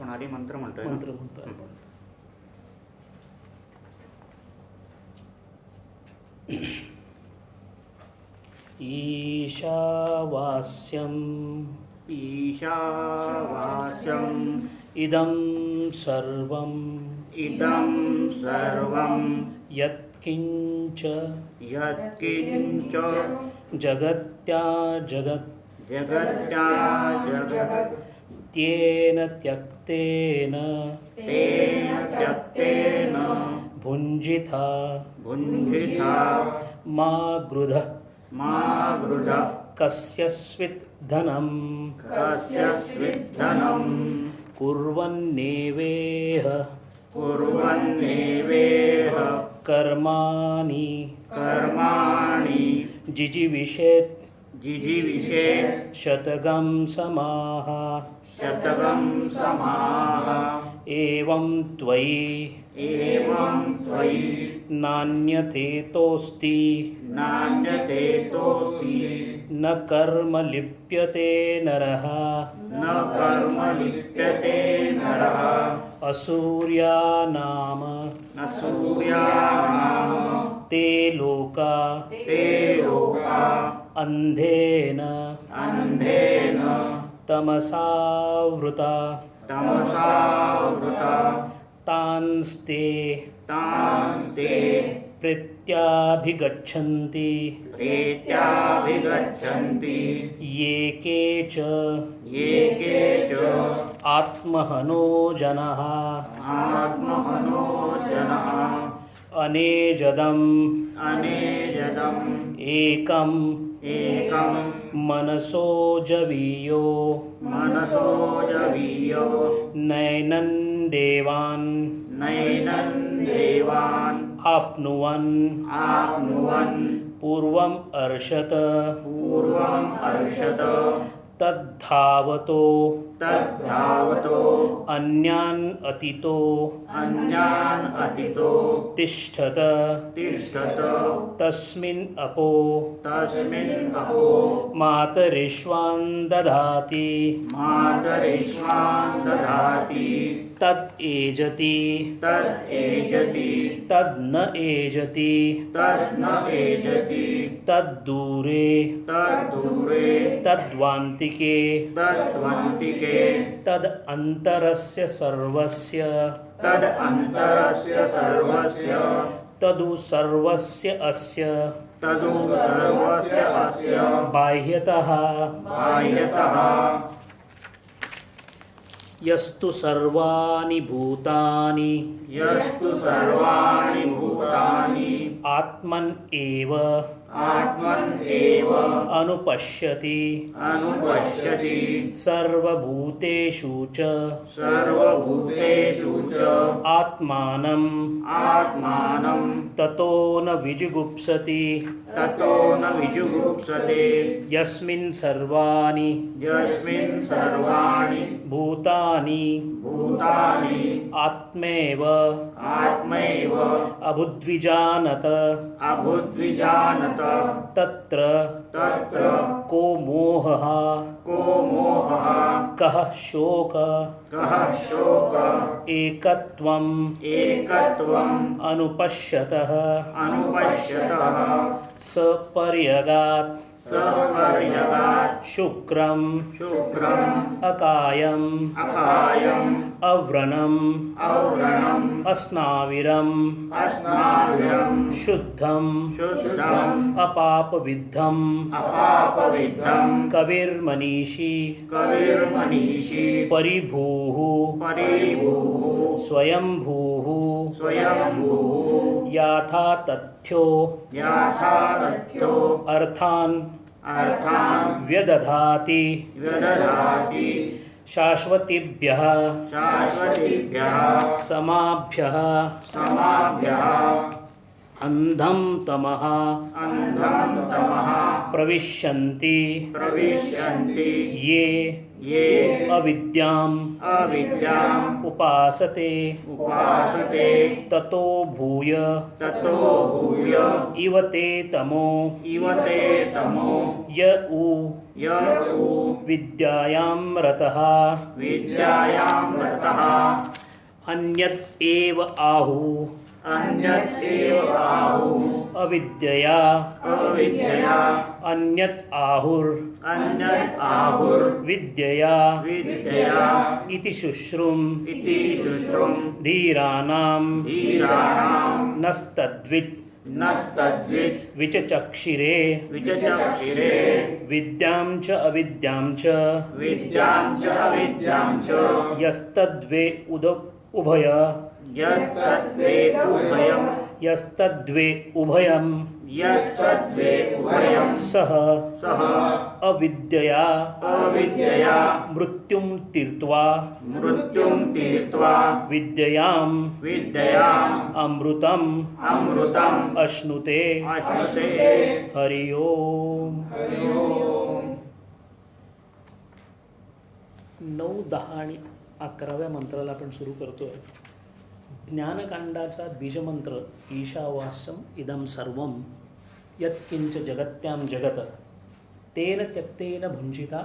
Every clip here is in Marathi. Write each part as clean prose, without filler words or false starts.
అది మంత్రం ఉంటుంది. మంత్రం ఉంటుంది. ఈశావాస్యం ఈశావాస్యం ఇదం సర్వం యత్కించ జగత్యా జగత్ తేన త్యక్తేన భుంజితా మా గృధ కస్యస్విత్ ధనం కుర్వన్నేవేహ కర్మాణి జిజివిషేత్ శతగం సమాహ ఏవం త్వయి నాన్యతేతోస్తి న కర్మ లిప్యతే నరః అసూర్యానామ తే లోకా అంధేన తమసావృతా తాన్స్తే ప్రత్యాభిగచ్చంతి ఏకే చ ఆత్మహనో జనః అనేజదం ఏకం మనసో జవీయో నైనం దేవాన్ ఆప్నువన్ పూర్వం అర్షత తద్ధావతో అన్యాన్ అతితో తిష్టత తస్మిన్ అపో మాతరిష్వాన్ దధాతి తద్ ఏజతి తద్ న ఏజతి తద్దూరే తద్వాంతికే తద్ అంతరస్య సర్వస్య తదు సర్వస్య అస్య బాహ్యతః యస్తు సర్వాణి భూతాని ఆత్మన్ ఏవ అనుపశ్యతి సర్వభూతేషు చ ఆత్మానం తతో న విజుగుప్సతి యస్మిన్ సర్వాణి భూతాని ఆత్మైవ అబుద్విజానత తత్ర కో మోహః కః శోక ఏకత్వం అనుపశ్యతః సపర్యగాత్ శుక్రం అకాయం అవ్రణం అస్నావిరం శుద్ధం అపాపవిద్ధం కవిర్మనీషి పరిభూః స్వయంభూః యాథా తథ్యో అర్థాన్ వ్యదధాతి శాశ్వతిభ్యః సమాభ్యః అంధం తమః ప్రవిశంతి ఏ అవిద్యాం ఉపాసతే తతో భూయ ఇవ తే తమో య ఉ य उ विद्यायां रतः विद्यायां रतः अन्यत् एव आहुः अन्यत् एव आहुः अविद्यया अविद्यया अन्यत् आहुर् अन्यत् आहुर्विद्यया विद्यया इति शुश्रुम् इति शुश्रुम् धीराणां धीराणां नस्तद्वित् नस्तद्वित् विचचक्षिरे विचचक्षिरे विद्यां च अविद्यां च विद्यां च अविद्यां च यस्तद्वे उभय यस्तद्वे उभयं यस्तद्वे उभयं यस्तद्वे उभयं सः सः अविद्यया अविद्यया मृत्युं तीर्त्वा मृत्युं तीर्त्वा विद्ययां विद्ययाम् अमृतम् अमृतम् अश्नुते अश्नुते हरि ओम. 9, 10 आणि 11व्या मंत्राला आपण सुरू करतोय. ज्ञानकांडाचा बीजमंत्र ईशावास्यम इदं सर्वं यत्किंच जगत्यां जगत तेन त्यक्तेन भुंजिता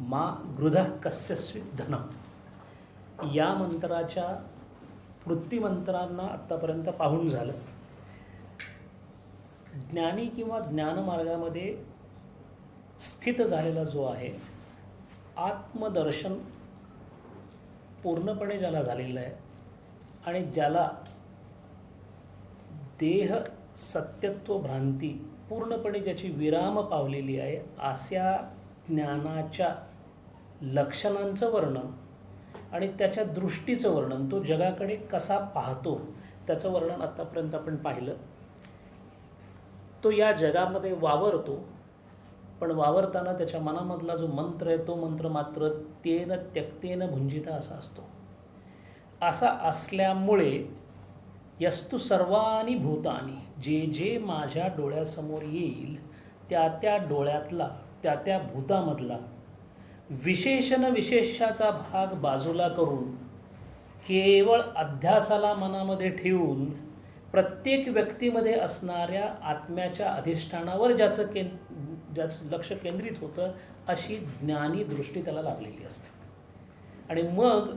मा गृधः कस्यस्वित् धनम्. या मंत्राच्या वृत्तिमंत्रांना आत्तापर्यंत पाहून झालं. ज्ञानी किंवा ज्ञानमार्गामध्ये स्थित झालेला जो आहे आत्मदर्शन पूर्णपणे ज्याला झालेलं आहे आणि ज्याला देह सत्यत्व भ्रांती पूर्णपणे ज्याची विराम पावलेली आहे अशा ज्ञानाच्या लक्षणांचं वर्णन आणि त्याच्या दृष्टीचं वर्णन, तो जगाकडे कसा पाहतो त्याचं वर्णन आत्तापर्यंत आपण पाहिलं. तो या जगामध्ये वावरतो, पण वावरताना त्याच्या मनामधला जो मंत्र आहे तो मंत्र मात्र तेन त्यक्तेन भुंजिता असा असतो. असा असल्यामुळे यस्तु सर्वानी भूतानी, जे जे माझ्या डोळ्यासमोर येईल त्या त्या डोळ्यातला त्या त्या भूतामधला विशेषण विशेषाचा भाग बाजूला करून केवळ अध्यासाला मनामध्ये ठेवून प्रत्येक व्यक्तीमध्ये असणाऱ्या आत्म्याच्या अधिष्ठानावर ज्याचं लक्ष केंद्रित होतं अशी ज्ञानी दृष्टी त्याला लागलेली असते. आणि मग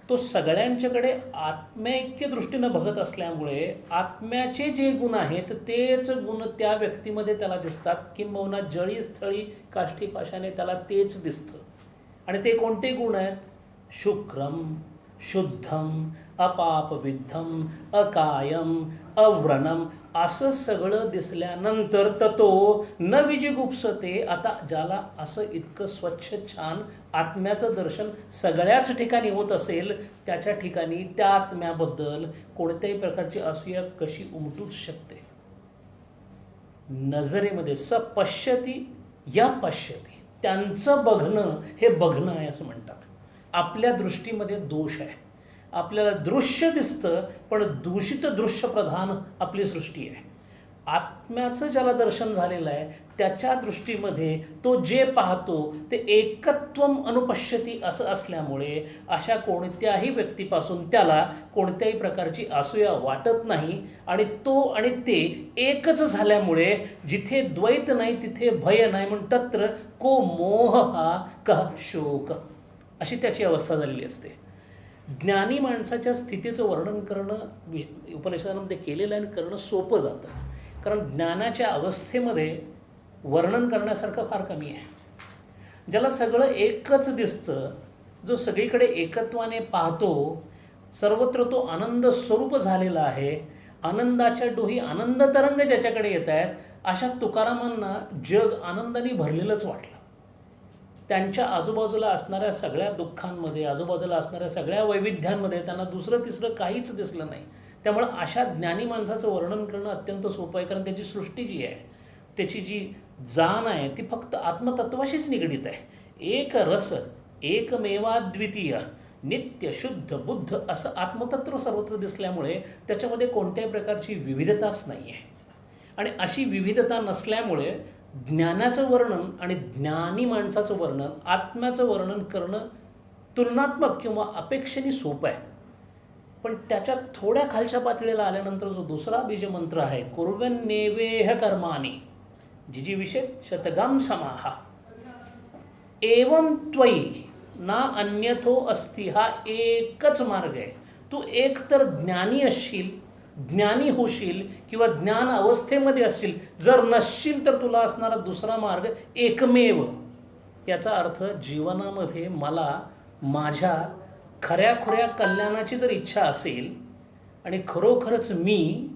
तो सगळ्यांच्याकडे आत्मैक्य दृष्टीनं बघत असल्यामुळे आत्म्याचे जे गुण आहेत तेच गुण त्या व्यक्तीमध्ये त्याला दिसतात. किंबहुना जळी स्थळी काष्ठी पाशाने त्याला तेच दिसतं. आणि ते कोणते गुण आहेत? शुक्रम, शुद्धम, अपापविद्धम, अकायम, अव्रणम असं सगळं दिसल्यानंतर तो न विजिगुप्सते. आता ज्याला असं इतकं स्वच्छ छान आत्म्याचं दर्शन सगळ्याच ठिकाणी होत असेल त्याच्या ठिकाणी त्या आत्म्याबद्दल कोणत्याही प्रकारची असूया कशी उमटूच शकते? नजरेमध्ये स पश्यती या पश्यती, त्यांचं बघणं हे बघणं आहे असं म्हणतात. आपल्या दृष्टीमध्ये दोष आहे. आपल्याला दृश्य दिसतं पण दूषित दृश्य प्रधान आपली सृष्टी आहे. आत्म्याचं ज्याला दर्शन झालेलं आहे त्याच्या दृष्टीमध्ये तो जे पाहतो ते एकत्वम अनुपश्यती असं असल्यामुळे अशा कोणत्याही व्यक्तीपासून त्याला कोणत्याही प्रकारची असूया वाटत नाही. आणि तो आणि ते एकच झाल्यामुळे जिथे द्वैत नाही तिथे भय नाही. म्हणून तत्र को मोह हा कह शोक अशी त्याची अवस्था झालेली असते. ज्ञानी माणसाच्या स्थितीचं वर्णन करणं उपनिषदांमध्ये केलेलं आहे आणि करणं सोपं जातं. कारण ज्ञानाच्या अवस्थेमध्ये वर्णन करण्यासारखं फार कमी आहे. ज्याला सगळं एकच दिसतं, जो सगळीकडे एकत्वाने पाहतो, सर्वत्र तो आनंद स्वरूप झालेला आहे, आनंदाच्या डोही आनंद तरंग ज्याच्याकडे येत आहेत, अशा तुकारामांना जग आनंदाने भरलेलंच वाटलं. त्यांच्या आजूबाजूला असणाऱ्या सगळ्या दुःखांमध्ये, आजूबाजूला असणाऱ्या सगळ्या वैविध्यांमध्ये त्यांना दुसरं तिसरं काहीच दिसलं नाही. त्यामुळं अशा ज्ञानी माणसाचं वर्णन करणं अत्यंत सोपं आहे. कारण त्याची सृष्टी जी आहे, त्याची जी जाण आहे ती फक्त आत्मतत्वाशीच निगडीत आहे. एक रस एकमेवाद्वितीय नित्य शुद्ध बुद्ध असं आत्मतत्व सर्वत्र दिसल्यामुळे त्याच्यामध्ये कोणत्याही प्रकारची विविधताच नाही आहे. आणि अशी विविधता नसल्यामुळे ज्ञानाचं वर्णन आणि ज्ञानी माणसाचं वर्णन, आत्म्याचं वर्णन करणं तुलनात्मक किंवा अपेक्षेने सोपं आहे. पण त्याच्या थोड्या खालच्या पातळीला आल्यानंतर जो दुसरा बीजमंत्र आहे कुर्वन्नेवेह कर्माणी जिजीविषेत शतगाम समाहा, एवं त्वयी ना अन्यथो अस्ति, हा एकच मार्ग आहे. तू एक तर ज्ञानी असशील, ज्ञानी होशील किंवा ज्ञान अवस्थेमध्ये असशील. जर नसशील तर तुला असणारा दुसरा मार्ग एकमेव. याचा अर्थ जीवनामध्ये मला माझ्या खऱ्याखुऱ्या कल्याणाची जर इच्छा असेल आणि खरोखरच मी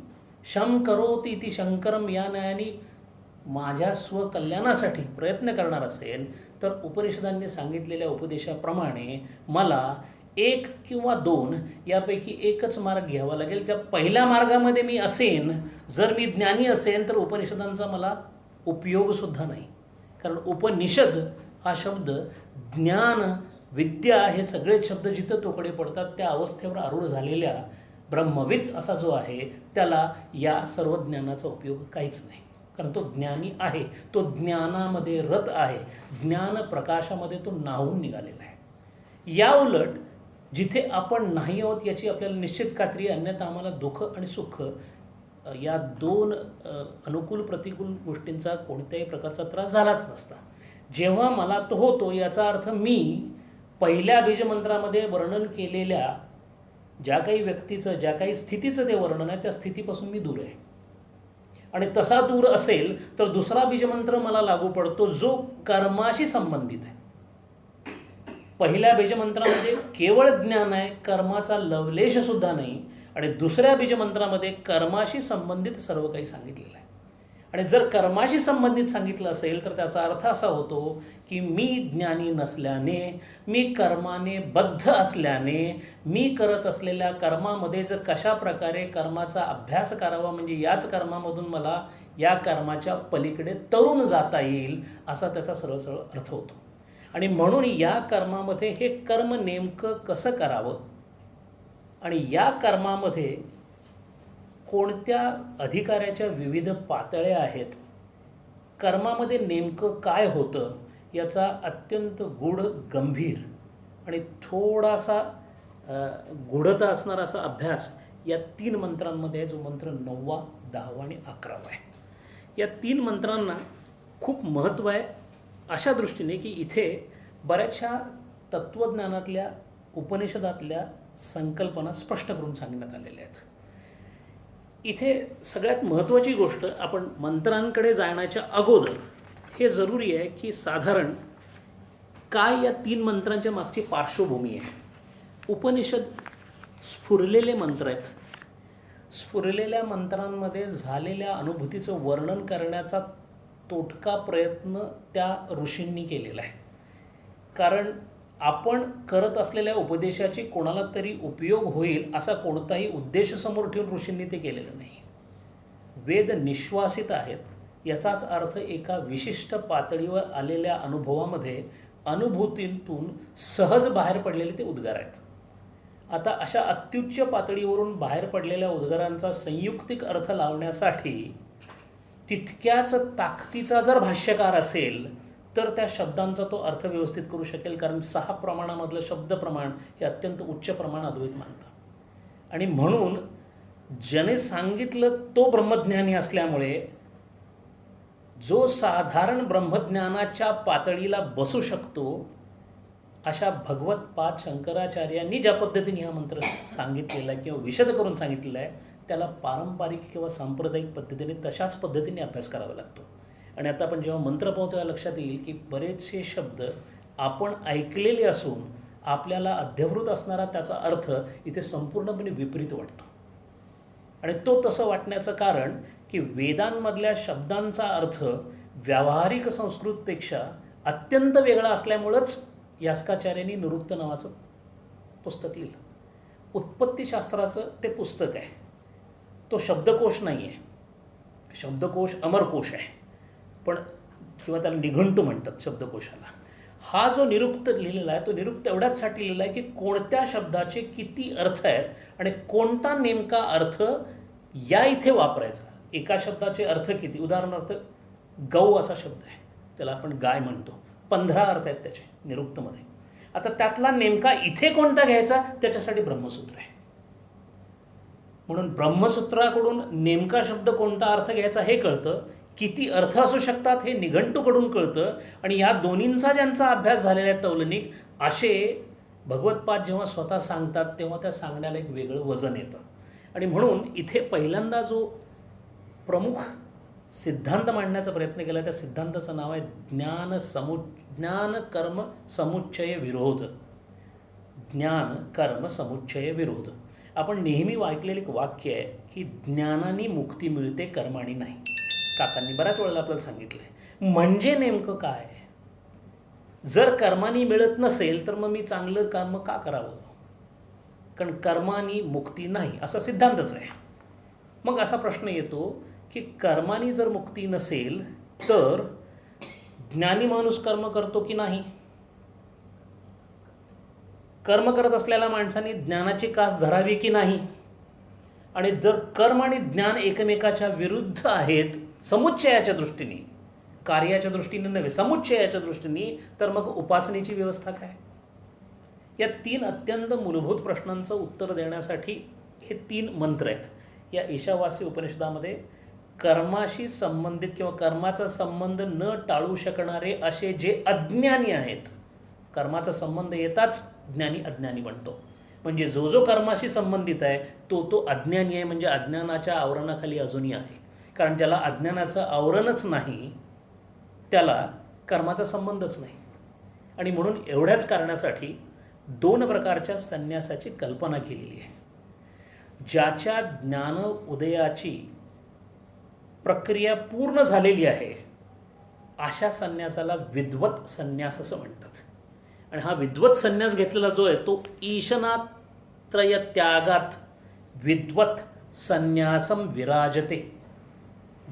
शम करोति इति शंकरम या न्यायाने माझ्या स्वकल्याणासाठी प्रयत्न करणार असेल तर उपनिषदांनी सांगितलेल्या उपदेशाप्रमाणे मला एक किंवा दोन यापैकी एकच मार्ग घ्यावा लागेल. ज्या पहिल्या मार्गामध्ये मी असेन, जर मी ज्ञानी असेन तर उपनिषदांचा मला उपयोगसुद्धा नाही. कारण उपनिषद हा शब्द ज्ञान, विद्या हे सगळे शब्द जिथं तोकडे पडतात त्या अवस्थेवर आरूढ झालेल्या ब्रह्मविद असा जो आहे त्याला या सर्व ज्ञानाचा उपयोग काहीच नाही. कारण तो ज्ञानी आहे, तो ज्ञानामध्ये रत आहे, ज्ञान प्रकाशामध्ये तो नाहून निघालेला आहे. या उलट जिथे आपण नाही आहोत याची आपल्याला निश्चित खात्री आहे, अन्यथा आम्हाला दुःख आणि सुख या दोन अनुकूल प्रतिकूल गोष्टींचा कोणत्याही प्रकारचा त्रास झालाच नसता. जेव्हा मला तो होतो याचा अर्थ मी पहिल्या बीजमंत्रामध्ये वर्णन केलेल्या ज्या काही व्यक्तीचं, ज्या काही स्थितीचं ते वर्णन आहे त्या स्थितीपासून मी दूर आहे. आणि तसा दूर असेल तर दुसरा बीजमंत्र मला लागू पडतो जो कर्माशी संबंधित आहे. पहिल्या बीजमंत्रामध्ये केवळ ज्ञान आहे, कर्माचा लवलेशसुद्धा नाही. आणि दुसऱ्या बीजमंत्रामध्ये कर्माशी संबंधित सर्व काही सांगितलेलं आहे. आणि जर कर्माशी संबंधित सांगितलं असेल तर त्याचा अर्थ असा होतो की मी ज्ञानी नसल्याने, मी कर्माने बद्ध असल्याने, मी करत असलेल्या कर्मामध्ये जर कशा प्रकारे कर्माचा अभ्यास करावा म्हणजे याच कर्मामधून मला या कर्माच्या पलीकडे तरुण जाता येईल असा त्याचा सरळ सरळ अर्थ होतो. आणि म्हणून या कर्मामध्ये हे कर्म नेमकं कसं करावं आणि या कर्मामध्ये कोणत्या अधिकाऱ्याच्या विविध पातळ्या आहेत, कर्मामध्ये नेमकं काय होतं याचा अत्यंत गूढ, गंभीर आणि थोडासा गूढता असणारा असा अभ्यास या 3 मंत्रांमध्ये आहे, जो मंत्र 9वा, 10वा आणि 11वा आहे. या 3 मंत्रांना खूप महत्त्व आहे अशा दृष्टीने की इथे बऱ्याचशा तत्त्वज्ञानातल्या, उपनिषदातल्या संकल्पना स्पष्ट करून सांगण्यात आलेल्या आहेत. इथे सगळ्यात महत्त्वाची गोष्ट, आपण मंत्रांकडे जाण्याच्या अगोदर हे जरुरी आहे की साधारण काय या 3 मंत्रांच्या मागची पार्श्वभूमी आहे. उपनिषद स्फुरलेले मंत्र आहेत. स्फुरलेल्या मंत्रांमध्ये झालेल्या अनुभूतीचं वर्णन करण्याचा तोटका प्रयत्न त्या ऋषींनी केलेला आहे. कारण आपण करत असलेल्या उपदेशाची कोणाला तरी उपयोग होईल असा कोणताही उद्देश समोर ठेवून ऋषींनी ते केलेलं नाही. वेद निश्वासित आहेत याचाच अर्थ एका विशिष्ट पातळीवर आलेल्या अनुभवामध्ये, अनुभूतीतून सहज बाहेर पडलेले ते उद्गार आहेत. आता अशा अत्युच्च पातळीवरून बाहेर पडलेल्या उद्गारांचा संयुक्तिक अर्थ लावण्यासाठी तितक्याच ताकदीचा जर भाष्यकार असेल तर त्या शब्दांचा तो अर्थ व्यवस्थित करू शकेल. कारण 6 प्रमाणामधलं शब्द प्रमाण हे अत्यंत उच्च प्रमाण अद्वैत मानतं. आणि म्हणून ज्याने सांगितलं तो ब्रह्मज्ञानी असल्यामुळे जो साधारण ब्रह्मज्ञानाच्या पातळीला बसू शकतो अशा भगवतपाद शंकराचार्यांनी ज्या पद्धतीने हा मंत्र सांगितलेला आहे किंवा विशद करून सांगितलेला आहे त्याला पारंपरिक किंवा सांप्रदायिक पद्धतीने तशाच पद्धतीने अभ्यास करावा लागतो. आणि आता आपण जेव्हा मंत्र पाहतो तेव्हा लक्षात येईल की बरेचसे शब्द आपण ऐकलेले असून आपल्याला अध्यवृत असणारा त्याचा अर्थ इथे संपूर्णपणे विपरीत वाटतो. आणि तो तसं वाटण्याचं कारण की वेदांमधल्या शब्दांचा अर्थ व्यावहारिक संस्कृतपेक्षा अत्यंत वेगळा असल्यामुळंच यास्काचार्यांनी निरुक्त नावाचं पुस्तक लिहिलं. उत्पत्तीशास्त्राचं ते पुस्तक आहे, तो शब्दकोश नाही आहे. शब्दकोश अमरकोश आहे, पण किंवा त्याला निघंटू म्हणतात शब्दकोशाला. हा जो निरुक्त लिहिलेला आहे तो निरुक्त एवढ्याचसाठी लिहिला आहे की कोणत्या शब्दाचे किती अर्थ आहेत आणि कोणता नेमका अर्थ या इथे वापरायचा. एका शब्दाचे अर्थ किती, उदाहरणार्थ गौ असा शब्द आहे, त्याला आपण गाय म्हणतो, 15 अर्थ आहेत त्याचे निरुक्तमध्ये. आता त्यातला नेमका इथे कोणता घ्यायचा त्याच्यासाठी ब्रह्मसूत्र आहे. म्हणून ब्रह्मसूत्राकडून नेमका शब्द कोणता अर्थ घ्यायचा हे कळतं. किती अर्थ असू शकतात हे निघंटूकडून कळतं. आणि या दोन्हींचा ज्यांचा अभ्यास झालेला आहे तौलनिक, असे भगवत्पाद जेव्हा स्वतः सांगतात तेव्हा त्या सांगण्याला एक वेगळं वजन येतं. आणि म्हणून इथे पहिल्यांदा जो प्रमुख सिद्धांत मांडण्याचा प्रयत्न केला त्या सिद्धांताचं नाव आहे ज्ञान कर्म समुच्चय विरोध. ज्ञान कर्म समुच्चय विरोध. आपण नेहमी ऐकलेलं एक वाक्य आहे की ज्ञानाने मुक्ती मिळते, कर्माने नाही. काकांनी बऱ्याच वेळेला आपल्याला सांगितलं आहे. म्हणजे नेमकं काय? जर कर्माने मिळत नसेल तर मग मी चांगलं कर्म का करावं? कारण कर्माने मुक्ती नाही असा सिद्धांतच आहे. मग असा प्रश्न येतो की कर्माने जर मुक्ती नसेल तर ज्ञानी माणूस कर्म करतो की नाही? कर्म करत असलेल्या माणसाने ज्ञानाची कास धरावी की नाही? आणि जर कर्म आणि ज्ञान एकमेकाच्या विरुद्ध आहेत समुच्चयाच्या दृष्टीने, कार्याच्या दृष्टीने नव्हे, समुच्चयाच्या दृष्टीने, तर मग उपासनेची व्यवस्था काय? या 3 अत्यंत मूलभूत प्रश्नांचं उत्तर देण्यासाठी हे 3 मंत्र आहेत. या ईशावास्य उपनिषदामध्ये कर्माशी संबंधित किंवा कर्माचा संबंध न टाळू शकणारे असे जे अज्ञानी आहेत, कर्माचा संबंध येताच ज्ञानी अज्ञानी बनतो. म्हणजे जो जो कर्माशी संबंधित आहे तो अज्ञानी आहे. म्हणजे अज्ञानाच्या आवरणाखाली अजूनही आहे. कारण ज्याला अज्ञानाचं आवरणच नाही त्याला कर्माचा संबंधच नाही. आणि म्हणून एवढ्याच कारणासाठी 2 प्रकारच्या संन्यासाची कल्पना केलेली आहे. ज्याच्या ज्ञान उदयाची प्रक्रिया पूर्ण झालेली आहे अशा संन्यासाला विद्वत संन्यास असं म्हणतात. आणि हा विद्वत संन्यास घेतलेला जो आहे तो ईशनात्रय त्यागात विद्वत संन्यासम विराजते.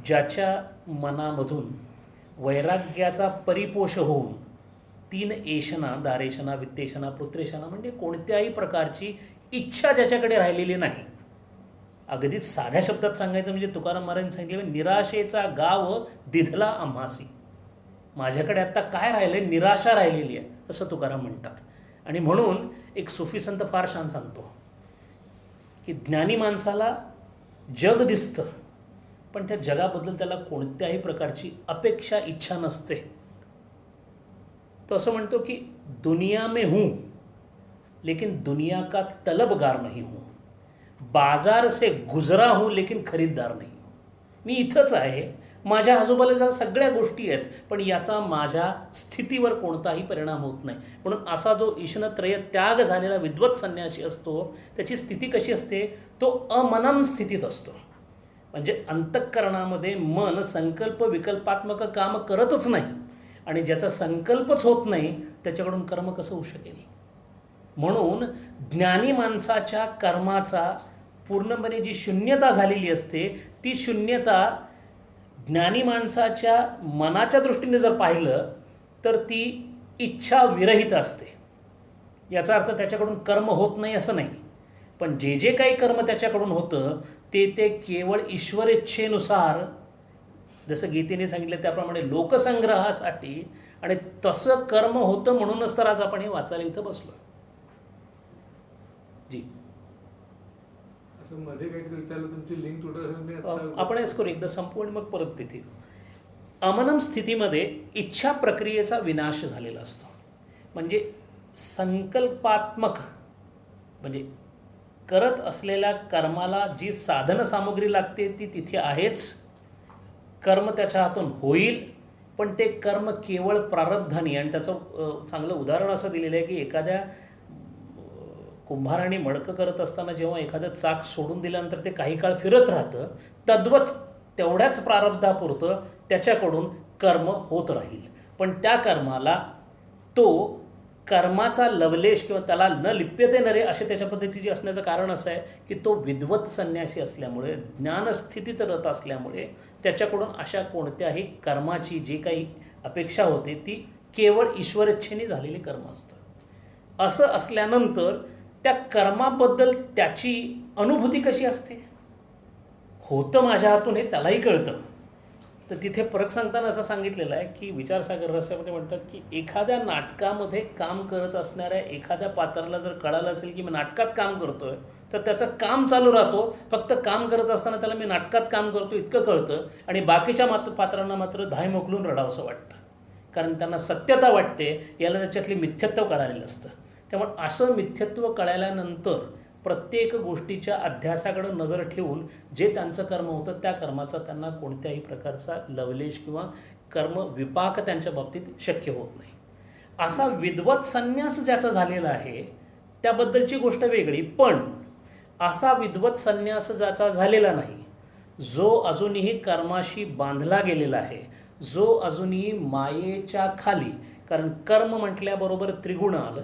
ज्याच्या मनामधून वैराग्याचा परिपोष होऊन 3 एषणा, दारेशना, वित्तेशना, पुत्रेशना, म्हणजे कोणत्याही प्रकारची इच्छा ज्याच्याकडे राहिलेली नाही. अगदीच साध्या शब्दात सांगायचं म्हणजे तुकाराम महाराजांनी सांगितले, निराशेचा गाव दिधला आम्हासी. माझ्याकडे आत्ता काय राहिलं आहे? निराशा राहिलेली आहे असं तुकाराम म्हणतात. आणि म्हणून एक सुफी संत फार छान सांगतो की ज्ञानी माणसाला जग दिसतं पण त्या जगाबद्दल त्याला कोणत्याही प्रकारची अपेक्षा, इच्छा नसते. तो असं म्हणतो की दुनिया में हूँ लेकिन दुनिया का तलबगार नहीं हूँ, बाजार से गुजरा हूँ लेकिन खरीददार नहीं हूँ. मी इथंच आहे, माझ्या आजूबाजूला सगळ्या गोष्टी आहेत पण याचा माझ्या स्थितीवर कोणताही परिणाम होत नाही. म्हणून असा जो ईशनत्रय त्याग झालेला विद्वत संन्यासी असतो त्याची स्थिती कशी असते? तो अमनन स्थितीत असतो. म्हणजे अंतःकरणामध्ये मन संकल्प विकल्पात्मक काम करतच नाही. आणि ज्याचा संकल्पच होत नाही त्याच्याकडून कर्म कसं होऊ शकेल? म्हणून ज्ञानी माणसाच्या कर्माचा पूर्णपणे जी शून्यता झालेली असते ती शून्यता ज्ञानी माणसाच्या मनाच्या दृष्टीने जर पाहिलं तर ती इच्छा विरहित असते. याचा अर्थ त्याच्याकडून कर्म होत नाही असं नाही, पण जे जे काही कर्म त्याच्याकडून होतं ते केवळ ईश्वरेच्छेनुसार, जसं गीतेने सांगितलं त्याप्रमाणे लोकसंग्रहासाठी. आणि तसं कर्म होतं म्हणूनच तर आज आपण हे वाचायला इथं बसलो. जी मध्ये काहीतरी विचारलं, तुमची लिंक तुटत आपण हेच करू एकदा संपूर्ण मग परत तिथे. अमनम स्थितीमध्ये इच्छा प्रक्रियेचा विनाश झालेला असतो. म्हणजे संकल्पात्मक म्हणजे करत असलेल्या कर्माला जी साधन सामुग्री लागते ती तिथे आहेच. कर्म त्याच्या हातून होईल पण ते कर्म केवळ प्रारब्धानी. आणि त्याचं चांगलं उदाहरण असं दिलेलं आहे की एखाद्या कुंभाराने मडकं करत असताना जेव्हा एखादं चाक सोडून दिल्यानंतर ते काही काळ फिरत राहतं, तद्वत तेवढ्याच प्रारब्धापुरतं त्याच्याकडून कर्म होत राहील. पण त्या कर्माला तो कर्माचा लवलेश किंवा त्याला न लिप्यते नरे असे त्याच्या पद्धतीचे असण्याचं कारण असं आहे की तो विद्वत संन्यासी असल्यामुळे, ज्ञानस्थितीत रत असल्यामुळे त्याच्याकडून अशा कोणत्याही कर्माची जी काही अपेक्षा होते ती केवळ ईश्वरेच्छेने झालेली कर्म असतं. असं असल्यानंतर त्या कर्माबद्दल त्याची अनुभूती कशी असते? होतं माझ्या हातून हे त्यालाही कळतं. तर तिथे फरक सांगताना असं सांगितलेलं आहे की विचारसागर रहस्यामध्ये म्हणतात की एखाद्या नाटकामध्ये काम करत असणाऱ्या एखाद्या पात्राला जर कळालं असेल की मी नाटकात काम करतोय तर त्याचं काम चालू राहतो, फक्त काम करत असताना त्याला मी नाटकात काम करतो इतकं कळतं, आणि बाकीच्या पात्रांना मात्र धाय मोकलून रडावंसं वाटतं, कारण त्यांना सत्यता वाटते, याला त्याच्यातली मिथ्यत्व कळालेलं असतं. त्यामुळे असं मिथ्यत्व कळाल्यानंतर प्रत्येक गोष्टीच्या अध्यासाकडे नजर ठेवून जे त्यांचं कर्म होतं त्या कर्माचा त्यांना कोणत्याही प्रकारचा लवलेश किंवा कर्म विपाक त्यांच्या बाबतीत शक्य होत नाही. असा विद्वत संन्यास ज्याचा झालेला आहे त्याबद्दलची गोष्ट वेगळी, पण असा विद्वत संन्यास ज्याचा झालेला नाही, जो अजूनही कर्माशी बांधला गेलेला आहे, जो अजूनही मायेच्या खाली, कारण कर्म म्हटल्याबरोबर त्रिगुण आलं,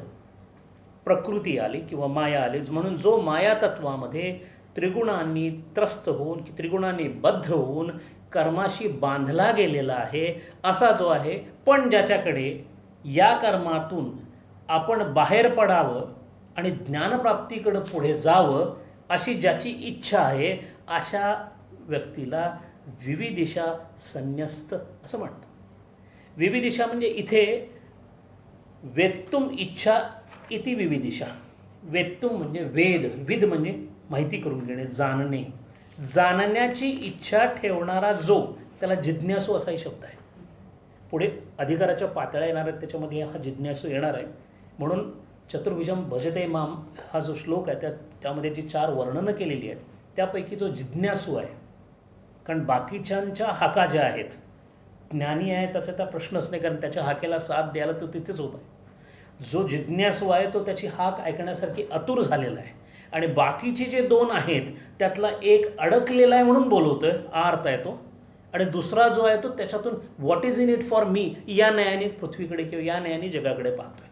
प्रकृती आली किंवा माया आली, म्हणून जो माया तत्वामध्ये त्रिगुणांनी त्रस्त होऊन की त्रिगुणांनी बद्ध होऊन कर्माशी बांधला गेलेला आहे असा जो आहे, पण ज्याच्याकडे या कर्मातून आपण बाहेर पडावं आणि ज्ञानप्राप्तीकडं पुढे जावं अशी ज्याची इच्छा आहे अशा व्यक्तीला विविदिशा संन्यस्त असं म्हणतात. विविदिशा म्हणजे इथे वेत्तुम इच्छा इति विविदिशा. वेत्तुम म्हणजे वेद, विद म्हणजे माहिती करून घेणे, जाणणे, जाणण्याची इच्छा ठेवणारा जो, त्याला जिज्ञासू असाही शब्द आहे. पुढे अधिकाराच्या पातळ्या येणार आहेत त्याच्यामध्ये हा जिज्ञासू येणार आहे. म्हणून चतुर्भुजम भजते माम हा जो श्लोक आहे त्यामध्ये जी 4 वर्णनं केलेली आहेत त्यापैकी जो जिज्ञासू आहे, कारण बाकीच्यांच्या हाका ज्या आहेत, ज्ञानी आहे त्याचा त्या प्रश्नच नाही, कारण त्याच्या हाकेला साथ द्यायला तो तिथेच उभा आहे. जो जिज्ञासू आहे तो त्याची हाक ऐकण्यासारखी आतुर झालेला आहे, आणि बाकीचे जे 2 आहेत त्यातला एक अडकलेला आहे म्हणून बोलवतोय, अर्थ आहे तो, आणि दुसरा जो आहे तो त्याच्यातून what is in it for me या नयाने पृथ्वीकडे किंवा या नयाने जगाकडे पाहतोय.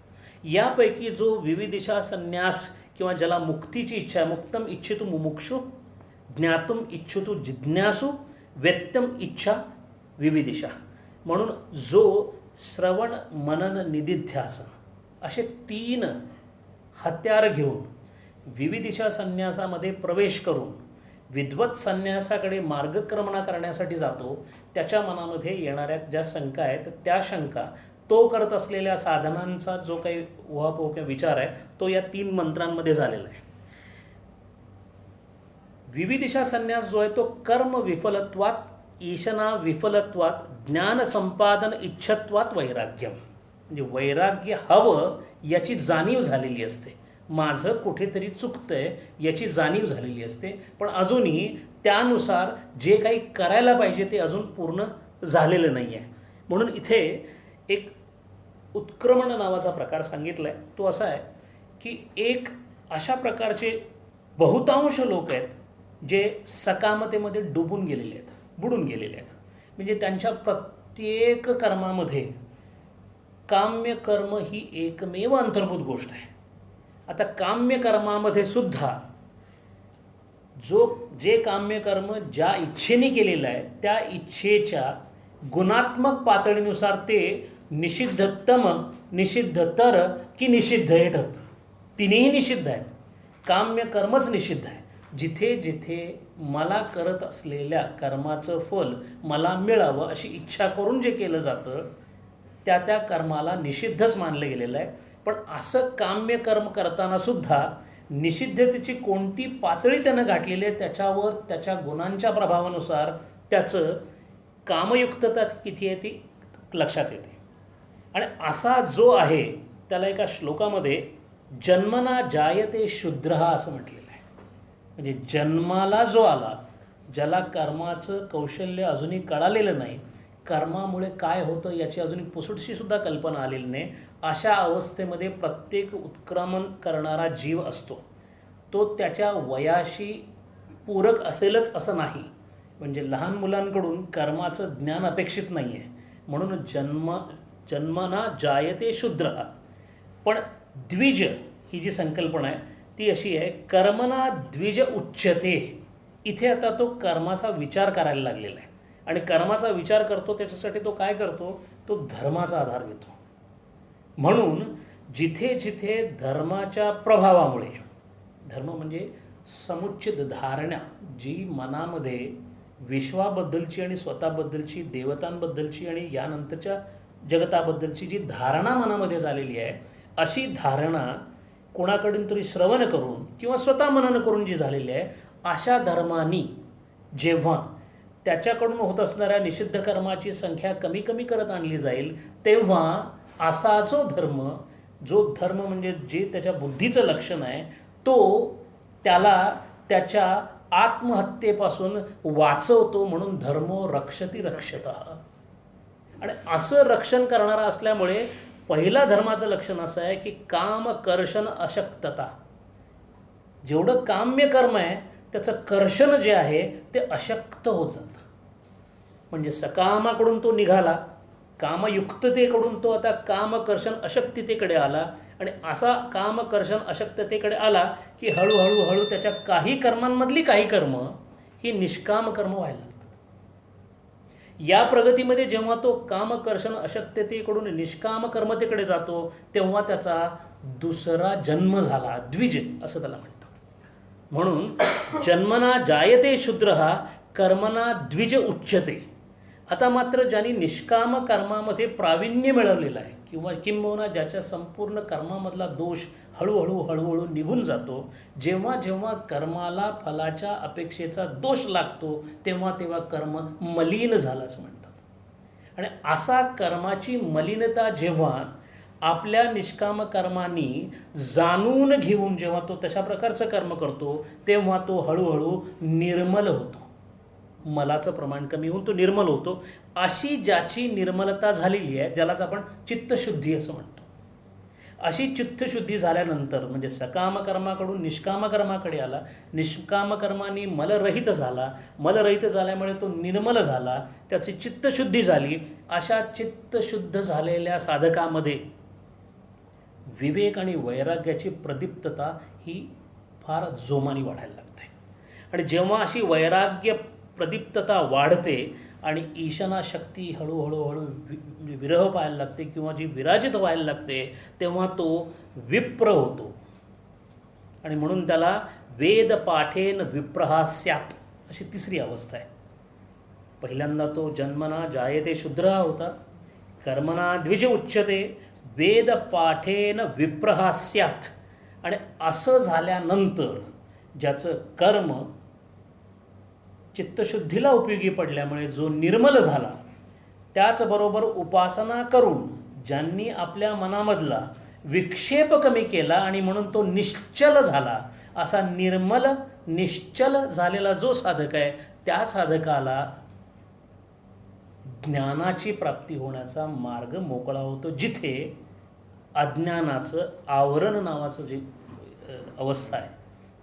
यापैकी जो विविदिशा संन्यास किंवा ज्याला मुक्तीची इच्छा आहे, मुक्तम इच्छितु मुमुक्षु, ज्ञातुम इच्छितु जिज्ञासू, वेत्तम इच्छा विविदिशा, म्हणून जो श्रवण मनन निदिध्यासन असे 3 हत्यार घेऊन विविदिशा संन्यासामध्ये प्रवेश करून विद्वत संन्यासाकडे मार्गक्रमणा करण्यासाठी जातो, त्याच्या मनामध्ये येणाऱ्या ज्या शंका आहेत त्या शंका, तो करत असलेल्या साधनांचा जो काही उहापोह किंवा विचार आहे तो या 3 मंत्रांमध्ये झालेला आहे. विविदिशा संन्यास जो आहे तो कर्म विफलत्वात, ईशना विफलत्वात, ज्ञान संपादन इच्छत्वात वैराग्यम, म्हणजे वैराग्य हवं याची जाणीव झालेली असते, माझं कुठेतरी चुकतंय याची जाणीव झालेली असते, पण अजूनही त्यानुसार जे काही करायला पाहिजे ते अजून पूर्ण झालेलं नाही आहे. म्हणून इथे एक उत्क्रमण नावाचा प्रकार सांगितला आहे. तो असा आहे की एक अशा प्रकारचे बहुतांश लोक आहेत जे सकामतेमध्ये डुबून गेलेले आहेत, बुडून गेलेले आहेत, म्हणजे त्यांच्या प्रत्येक कर्मामध्ये काम्य कर्म ही एकमेव अंतर्भूत गोष्ट आहे. आता काम्य कर्मामध्ये सुद्धा जे काम्य कर्म ज्या इच्छेने केलेलं आहे त्या इच्छेच्या गुणात्मक पातळीनुसार ते निषिद्धतम, निषिद्धतर की निषिद्ध हे ठरतं. तिन्ही निषिद्ध आहेत. काम्य कर्मच निषिद्ध आहे. जिथे जिथे मला करत असलेल्या कर्माचं फल मला मिळावं अशी इच्छा करून जे केलं जातं त्या कर्माला निषिद्धच मानलं गेलेलं आहे. पण असं काम्य कर्म करताना सुद्धा निषिद्धतेची कोणती पातळी त्यानं गाठलेली आहे त्याच्यावर त्याच्या गुणांच्या प्रभावानुसार त्याचं कामयुक्तता किती आहे ती लक्षात येते. आणि असा जो आहे त्याला एका श्लोकामध्ये जन्मना जायते शूद्रः असं म्हटलेलं आहे. म्हणजे जन्माला जो आला, ज्याला कर्माचं कौशल्य अजूनही कळालेलं नाही, कर्मामुळे काय होतं याची अजूनही पुसुटशीसुद्धा कल्पना आलेली नाही, अशा अवस्थेमध्ये प्रत्येक उत्क्रमण करणारा जीव असतो. तो त्याच्या वयाशी पूरक असेलच असं नाही, म्हणजे लहान मुलांकडून कर्माचं ज्ञान अपेक्षित नाही आहे. म्हणून जन्मना जायते शूद्र. पण द्विज ही जी संकल्पना आहे ती अशी आहे, कर्मना द्विज उच्यते. इथे आता तो कर्माचा विचार करायला लागलेला आहे, आणि कर्माचा विचार करतो त्याच्यासाठी तो काय करतो, तो धर्माचा आधार घेतो. म्हणून जिथे जिथे धर्माच्या प्रभावामुळे, धर्म म्हणजे समुचित धारणा जी मनामध्ये विश्वाबद्दलची आणि स्वतःबद्दलची, देवतांबद्दलची आणि यानंतरच्या जगताबद्दलची जी धारणा मनामध्ये झालेली आहे, अशी धारणा कोणाकडून तरी श्रवण करून किंवा स्वतः मनन करून जी झालेली आहे, अशा धर्मानी जेव्हा त्याच्याकडून होत असणाऱ्या निषिद्ध कर्माची संख्या कमी कमी करत आणली जाईल, तेव्हा असा जो धर्म म्हणजे जे त्याच्या बुद्धीचं लक्षण आहे, तो त्याला त्याच्या आत्महत्येपासून वाचवतो. म्हणून धर्मो रक्षती रक्षतः. आणि असं रक्षण करणारा असल्यामुळे पहिला धर्माचं लक्षण असं आहे की काम कर्षण अशक्तता. जेवढं काम्य कर्म आहे त्याचं कर्षण जे आहे ते अशक्त होत जातं. म्हणजे सकामाकडून तो निघाला, कामयुक्ततेकडून तो आता कामकर्षण अशक्ततेकडे आला. आणि असा कामकर्षण अशक्ततेकडे आला की हळूहळू त्याच्या काही कर्मांमधली काही कर्म ही निष्काम कर्म व्हायला लागतात. या प्रगतीमध्ये जेव्हा तो कामकर्षण अशक्ततेकडून निष्काम कर्मतेकडे जातो, तेव्हा त्याचा दुसरा जन्म झाला, द्विज असं त्याला म्हणतात. म्हणून जन्मना जायते शूद्रः कर्मना द्विज उच्यते. आता मात्र ज्यांनी निष्काम कर्मामध्ये प्रावीण्य मिळवलेलं आहे किंवा किंबहुना ज्याच्या संपूर्ण कर्मामधला दोष हळूहळू निघून जातो, जेव्हा जेव्हा कर्माला फलाच्या अपेक्षेचा दोष लागतो, तेव्हा कर्म मलिन झालं असं म्हणतात. आणि असा कर्माची मलिनता जेव्हा आपल्या निष्काम कर्मांनी जाणून घेऊन जेव्हा तो तशा प्रकारचं कर्म करतो, तेव्हा तो हळूहळू निर्मल होतो. मलाचं प्रमाण कमी होऊन तो निर्मल होतो. अशी ज्याची निर्मलता झालेली आहे, ज्यालाच आपण चित्तशुद्धी असं म्हणतो, अशी चित्तशुद्धी झाल्यानंतर म्हणजे सकाम कर्माकडून निष्काम कर्माकडे आला, निष्काम कर्मांनी मलरहित झाला, मलरहित झाल्यामुळे तो निर्मल झाला, त्याची चित्तशुद्धी झाली. अशा चित्तशुद्ध झालेल्या साधकामध्ये विवेक आणि वैराग्याची प्रदीप्तता ही फार जोमाने वाढायला लागते. आणि जेव्हा अशी वैराग्य प्रदीप्तता वाढते आणि ईशनाशक्ती हळूहळू विरह पाहायला लागते किंवा जी विराजित व्हायला लागते, तेव्हा तो विप्र होतो. आणि म्हणून त्याला वेद पाठेन विप्रहा स्यात् अशी तिसरी अवस्था आहे. पहिल्यांदा तो जन्मना जायते शूद्रः होता, कर्मना द्विज उच्यते, वेद पाठेन विप्रहा स्यात्. आणि असं झाल्यानंतर ज्याचं कर्म चित्तशुद्धीला उपयोगी पडल्यामुळे जो निर्मल झाला, त्याचबरोबर उपासना करून ज्यांनी आपल्या मनामधला विक्षेप कमी केला आणि म्हणून तो निश्चल झाला, असा निर्मल निश्चल झालेला जो साधक आहे, त्या साधकाला ज्ञानाची प्राप्ती होण्याचा मार्ग मोकळा होतो. जिथे अज्ञानाचं आवरण नावाचं जी अवस्था आहे,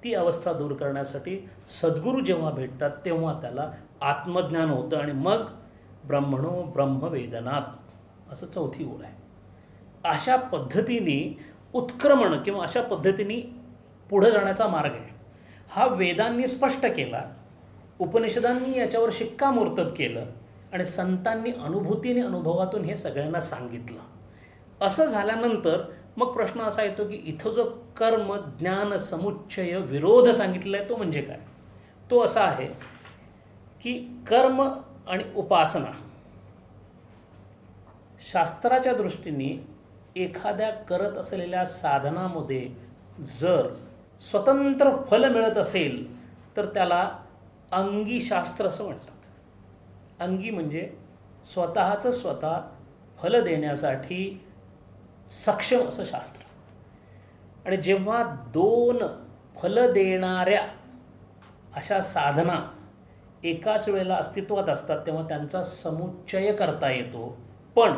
ती अवस्था दूर करण्यासाठी सद्गुरू जेव्हा भेटतात, तेव्हा त्याला आत्मज्ञान होतं. आणि मग ब्रह्मणो ब्रह्मवेदनात् असं चौथी ओळ आहे. अशा पद्धतीने उत्क्रमण किंवा अशा पद्धतीने पुढं जाण्याचा मार्ग आहे. हा वेदांनी स्पष्ट केला, उपनिषदांनी याच्यावर शिक्कामोर्तब केलं आणि संतांनी अनुभूतीने अनुभवातून हे सगळ्यांना सांगितलं. असं झाल्यानंतर मग प्रश्न असा येतो की इथं जो कर्म ज्ञान समुच्चय विरोध सांगितला आहे तो म्हणजे काय? तो असा आहे की कर्म आणि उपासना शास्त्राच्या दृष्टीने एखाद्या करत असलेल्या साधनामध्ये जर स्वतंत्र फल मिळत असेल तर त्याला अंगीशास्त्र असं म्हणतात. अंगी म्हणजे स्वतःचं स्वतः फल देण्यासाठी सक्षम असं शास्त्र. आणि जेव्हा दोन फल देणाऱ्या अशा साधना एकाच वेळेला अस्तित्वात असतात, तेव्हा त्यांचा समुच्चय करता येतो. पण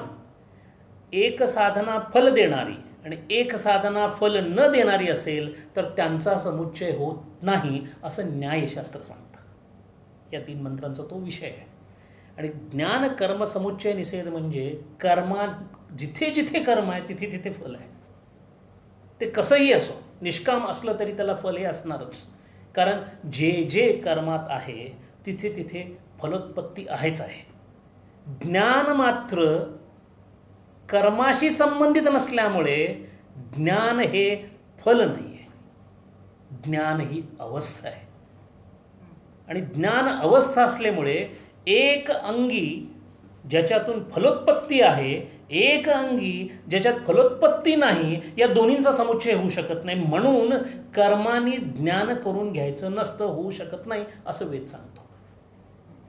एक साधना फल देणारी आणि एक साधना फल न देणारी असेल तर त्यांचा समुच्चय होत नाही असं न्यायशास्त्र सांगतं. या 3 मंत्रांचा तो विषय आहे. आणि ज्ञान कर्म समुच्चय निषेध म्हणजे कर्मा जिथे जिथे कर्म आहे तिथे तिथे फल आहे. ते कसंही असो, निष्काम असलं तरी त्याला फल हे असणारच. कारण जे जे कर्मात आहे तिथे तिथे फलोत्पत्ती आहेच आहे. ज्ञान मात्र कर्माशी संबंधित नसल्यामुळे ज्ञान हे फल नाही आहे, ज्ञान ही अवस्था आहे. आणि ज्ञान अवस्था असल्यामुळे एक अंगी ज्याच्यातून फलोत्पत्ती आहे, एक अंगी ज्याच्यात फलोत्पत्ती नाही, या दोन्हींचा समुच्चय होऊ शकत नाही. म्हणून कर्माने ज्ञान करून घ्यायचं नसतं, होऊ शकत नाही असं वेद सांगतो.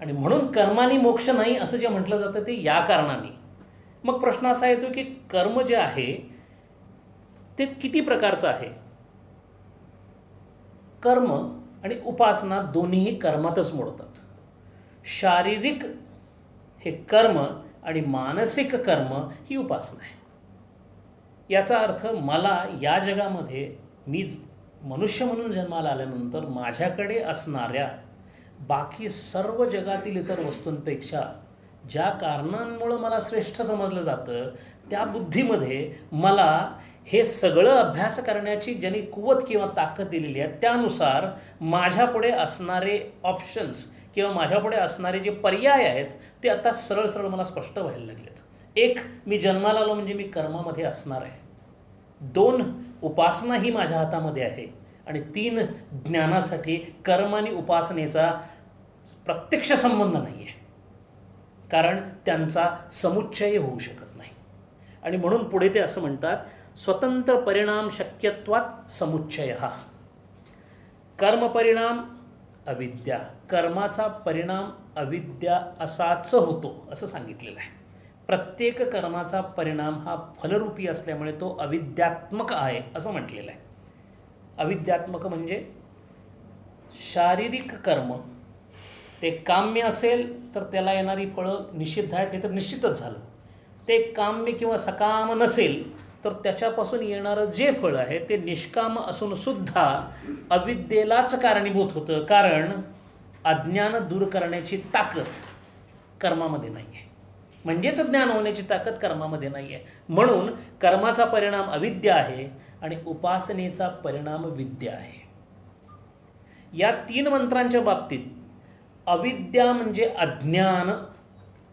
आणि म्हणून कर्माने मोक्ष नाही असं जे म्हटलं जातं ते या कारणाने. मग प्रश्न असा येतो की कर्म जे आहे ते किती प्रकारचं आहे. कर्म आणि उपासना दोन्हीही कर्मातच मोडतात. शारीरिक हे कर्म आणि मानसिक कर्म ही उपासना आहे. याचा अर्थ मला या जगामध्ये मी मनुष्य म्हणून जन्माला आल्यानंतर माझ्याकडे असणाऱ्या बाकी सर्व जगातील इतर वस्तूंपेक्षा ज्या कारणांमुळं मला श्रेष्ठ समजलं जातं त्या बुद्धीमध्ये मला हे सगळं अभ्यास करण्याची ज्यांनी कुवत किंवा ताकद दिलेली आहे त्यानुसार माझ्यापुढे असणारे ऑप्शन्स किंवा माझ्यापुढे असणारे जे पर्याय आहेत ते आता सरळ सरळ मला स्पष्ट व्हायला लागलेत. एक, मी जन्माला आलो म्हणजे मी कर्मामध्ये असणार आहे. 2, उपासना ही माझ्या हातामध्ये आहे. आणि 3, ज्ञानासाठी कर्म आणि उपासनेचा प्रत्यक्ष संबंध नाही आहे, कारण त्यांचा समुच्चय होऊ शकत नाही. आणि म्हणून पुढे ते असं म्हणतात, स्वतंत्र परिणाम शक्यत्वात समुच्चय. कर्मपरिणाम अविद्या, कर्माचा परिणाम अविद्या असाच होतो असं सांगितलेलं आहे. प्रत्येक कर्माचा परिणाम हा फलरूपी असल्यामुळे तो अविद्यात्मक आहे असं म्हटलेलं आहे. अविद्यात्मक म्हणजे शारीरिक कर्म ते काम्य असेल तर त्याला येणारी फळं निषिद्ध आहेत हे तर निश्चितच झालं. ते काम्य किंवा सकाम नसेल तर त्याच्यापासून येणारं जे फळ आहे ते निष्काम असून सुद्धा अविद्येलाच कारणीभूत होतं, कारण अज्ञान दूर करण्याची ताकद कर्मामध्ये नाही आहे. म्हणजेच ज्ञान होण्याची ताकद कर्मामध्ये नाही आहे. म्हणून कर्माचा परिणाम अविद्या आहे आणि उपासनेचा परिणाम विद्या आहे. या 3 मंत्रांच्या बाबतीत अविद्या म्हणजे अज्ञान,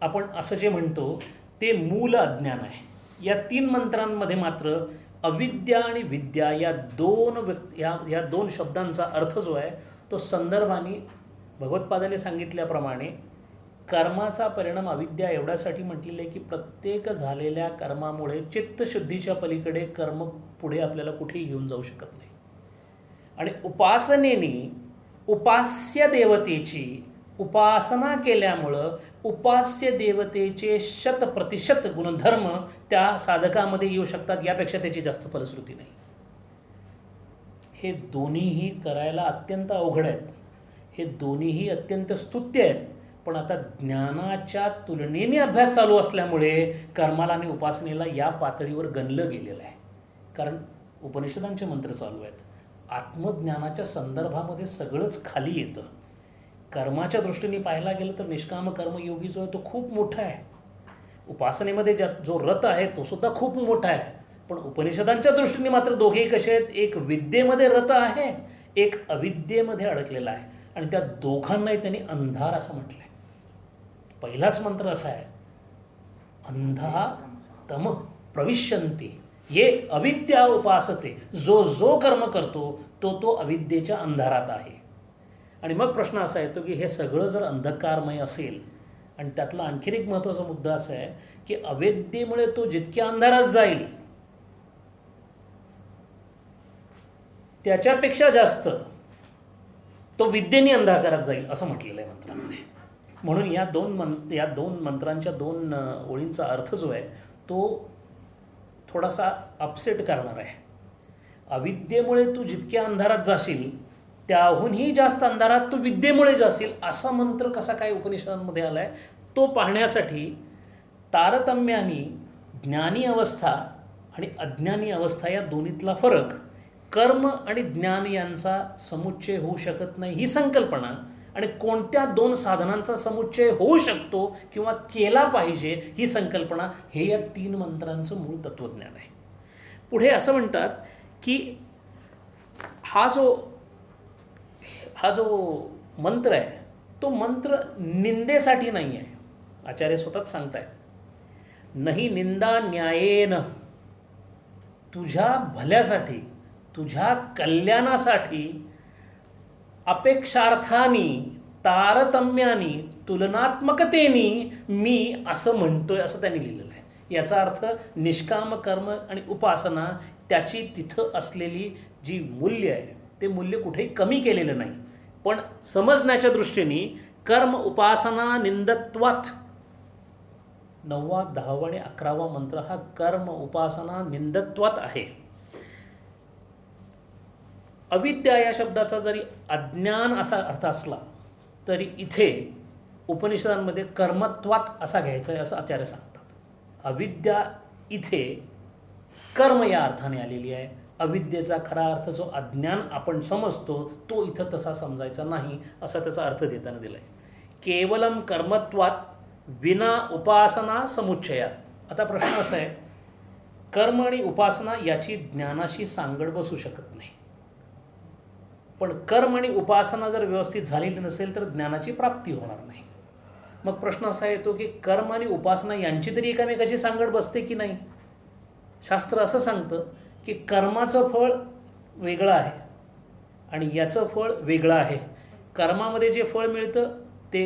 आपण असं जे म्हणतो ते मूल अज्ञान आहे. या 3 मंत्रांमध्ये मात्र अविद्या आणि विद्या या दोन शब्दांचा अर्थ जो आहे तो संदर्भाने भगवत्पादाने सांगितल्याप्रमाणे कर्माचा परिणाम अविद्या एवढ्यासाठी म्हटलेलं आहे की प्रत्येक झालेल्या कर्मामुळे चित्तशुद्धीच्या पलीकडे कर्म पुढे आपल्याला कुठेही घेऊन जाऊ शकत नाही. आणि उपासनेने उपास्य देवतेची उपासना केल्यामुळं उपास्य देवतेचे 100% गुणधर्म त्या साधकामध्ये येऊ शकतात, यापेक्षा त्याची जास्त फलश्रुती नाही. हे दोन्हीही करायला अत्यंत अवघड आहेत, हे दोन्हीही अत्यंत स्तुत्य आहेत. पण आता ज्ञानाच्या तुलनेने अभ्यास चालू असल्यामुळे कर्माला आणि उपासनेला या पातळीवर गणलं गेलेलं आहे, कारण उपनिषदांचे मंत्र चालू आहेत. आत्मज्ञानाच्या संदर्भामध्ये सगळंच खाली येतं. कर्माच्या दृष्टीने पाहायला गेलं तर निष्काम कर्मयोगी जो आहे तो खूप मोठा आहे. उपासनेमध्ये जो रत आहे तो सुद्धा खूप मोठा आहे. पण उपनिषदांच्या दृष्टीने मात्र दोघेही कसे आहेत, एक विद्येमध्ये रत आहे, एक अविद्येमध्ये अडकलेला आहे. आणि त्या दोघांनाही त्यांनी अंधार असं म्हटलं आहे. पहिलाच मंत्र असा आहे, अंधा तम प्रविशन्ति ये अविद्या उपासते. जो कर्म करतो तो अविद्येच्या अंधारात आहे. आणि मग प्रश्न असा येतो की हे सगळं जर अंधकारमय असेल, आणि त्यातला आणखीन एक महत्त्वाचा मुद्दा असा आहे की अविद्येमुळे तो जितक्या अंधारात जाईल त्याच्यापेक्षा जास्त तो विद्येने अंधकारात जाईल असं म्हटलेलं आहे मंत्रामध्ये. म्हणून या दोन मंत्रांच्या 2 ओळींचा अर्थ जो आहे तो थोडासा अपसेट करणार आहे. अविद्येमुळे तू जितक्या अंधारात जाशील त्याहूनही जास्त अंधारात तू विद्येमुळे जाशील असा मंत्र कसा काय उपनिषदांमध्ये आला आहे तो पाहण्यासाठी तारतम्याने ज्ञानी अवस्था आणि अज्ञानी अवस्था या दोन्हीतला फरक, कर्म आणि ज्ञान यांचा समुच्चय होऊ शकत नाही ही संकल्पना, आणि कोणत्या 2 साधनांचा समुच्चय होऊ शकतो किंवा केला पाहिजे ही संकल्पना, हे या 3 मंत्रांचं मूळ तत्त्वज्ञान आहे. पुढे असं म्हणतात की हा जो मंत्र आहे तो मंत्र निंदेसाठी नाही आहे. आचार्य स्वतःच सांगतायत, नाही निंदा न्यायेन, तुझ्या भल्यासाठी तुझ्या कल्याणासाठी अपेक्षार्थाने तारतम्यानी तुलनात्मकतेने मी असं म्हणतोय असं त्यांनी लिहिलेलं आहे. याचा अर्थ निष्काम कर्म आणि उपासना त्याची तिथं असलेली जी मूल्य आहे ते मूल्य कुठेही कमी केलेलं नाही, पण समजण्याच्या दृष्टीने कर्म उपासना निंदत्वात 9वा 10वा आणि 11वा मंत्र हा कर्म उपासना निंदत्वात आहे. अविद्या या शब्दाचा जरी अज्ञान असा अर्थ असला तरी इथे उपनिषदांमध्ये कर्मत्वात असा घ्यायचा आहे असं आचार्य सांगतात. अविद्या इथे कर्म या अर्थाने आलेली आहे. अविद्येचा खरा अर्थ जो अज्ञान आपण समजतो तो इथं तसा समजायचा नाही असा त्याचा अर्थ देताना दिला आहे. केवलम कर्मत्वात विना उपासना समुच्चयात. आता प्रश्न असा आहे, कर्म आणि उपासना याची ज्ञानाशी सांगड बसू शकत नाही, पण कर्म आणि उपासना जर व्यवस्थित झालेली नसेल तर ज्ञानाची प्राप्ती होणार नाही. मग प्रश्न असा येतो की कर्म आणि उपासना यांची तरी एकामेकाशी सांगड बसते की नाही. शास्त्र असं सांगतं की कर्माचं फळ वेगळं आहे आणि याचं फळ वेगळं आहे. कर्मामध्ये जे फळ मिळतं ते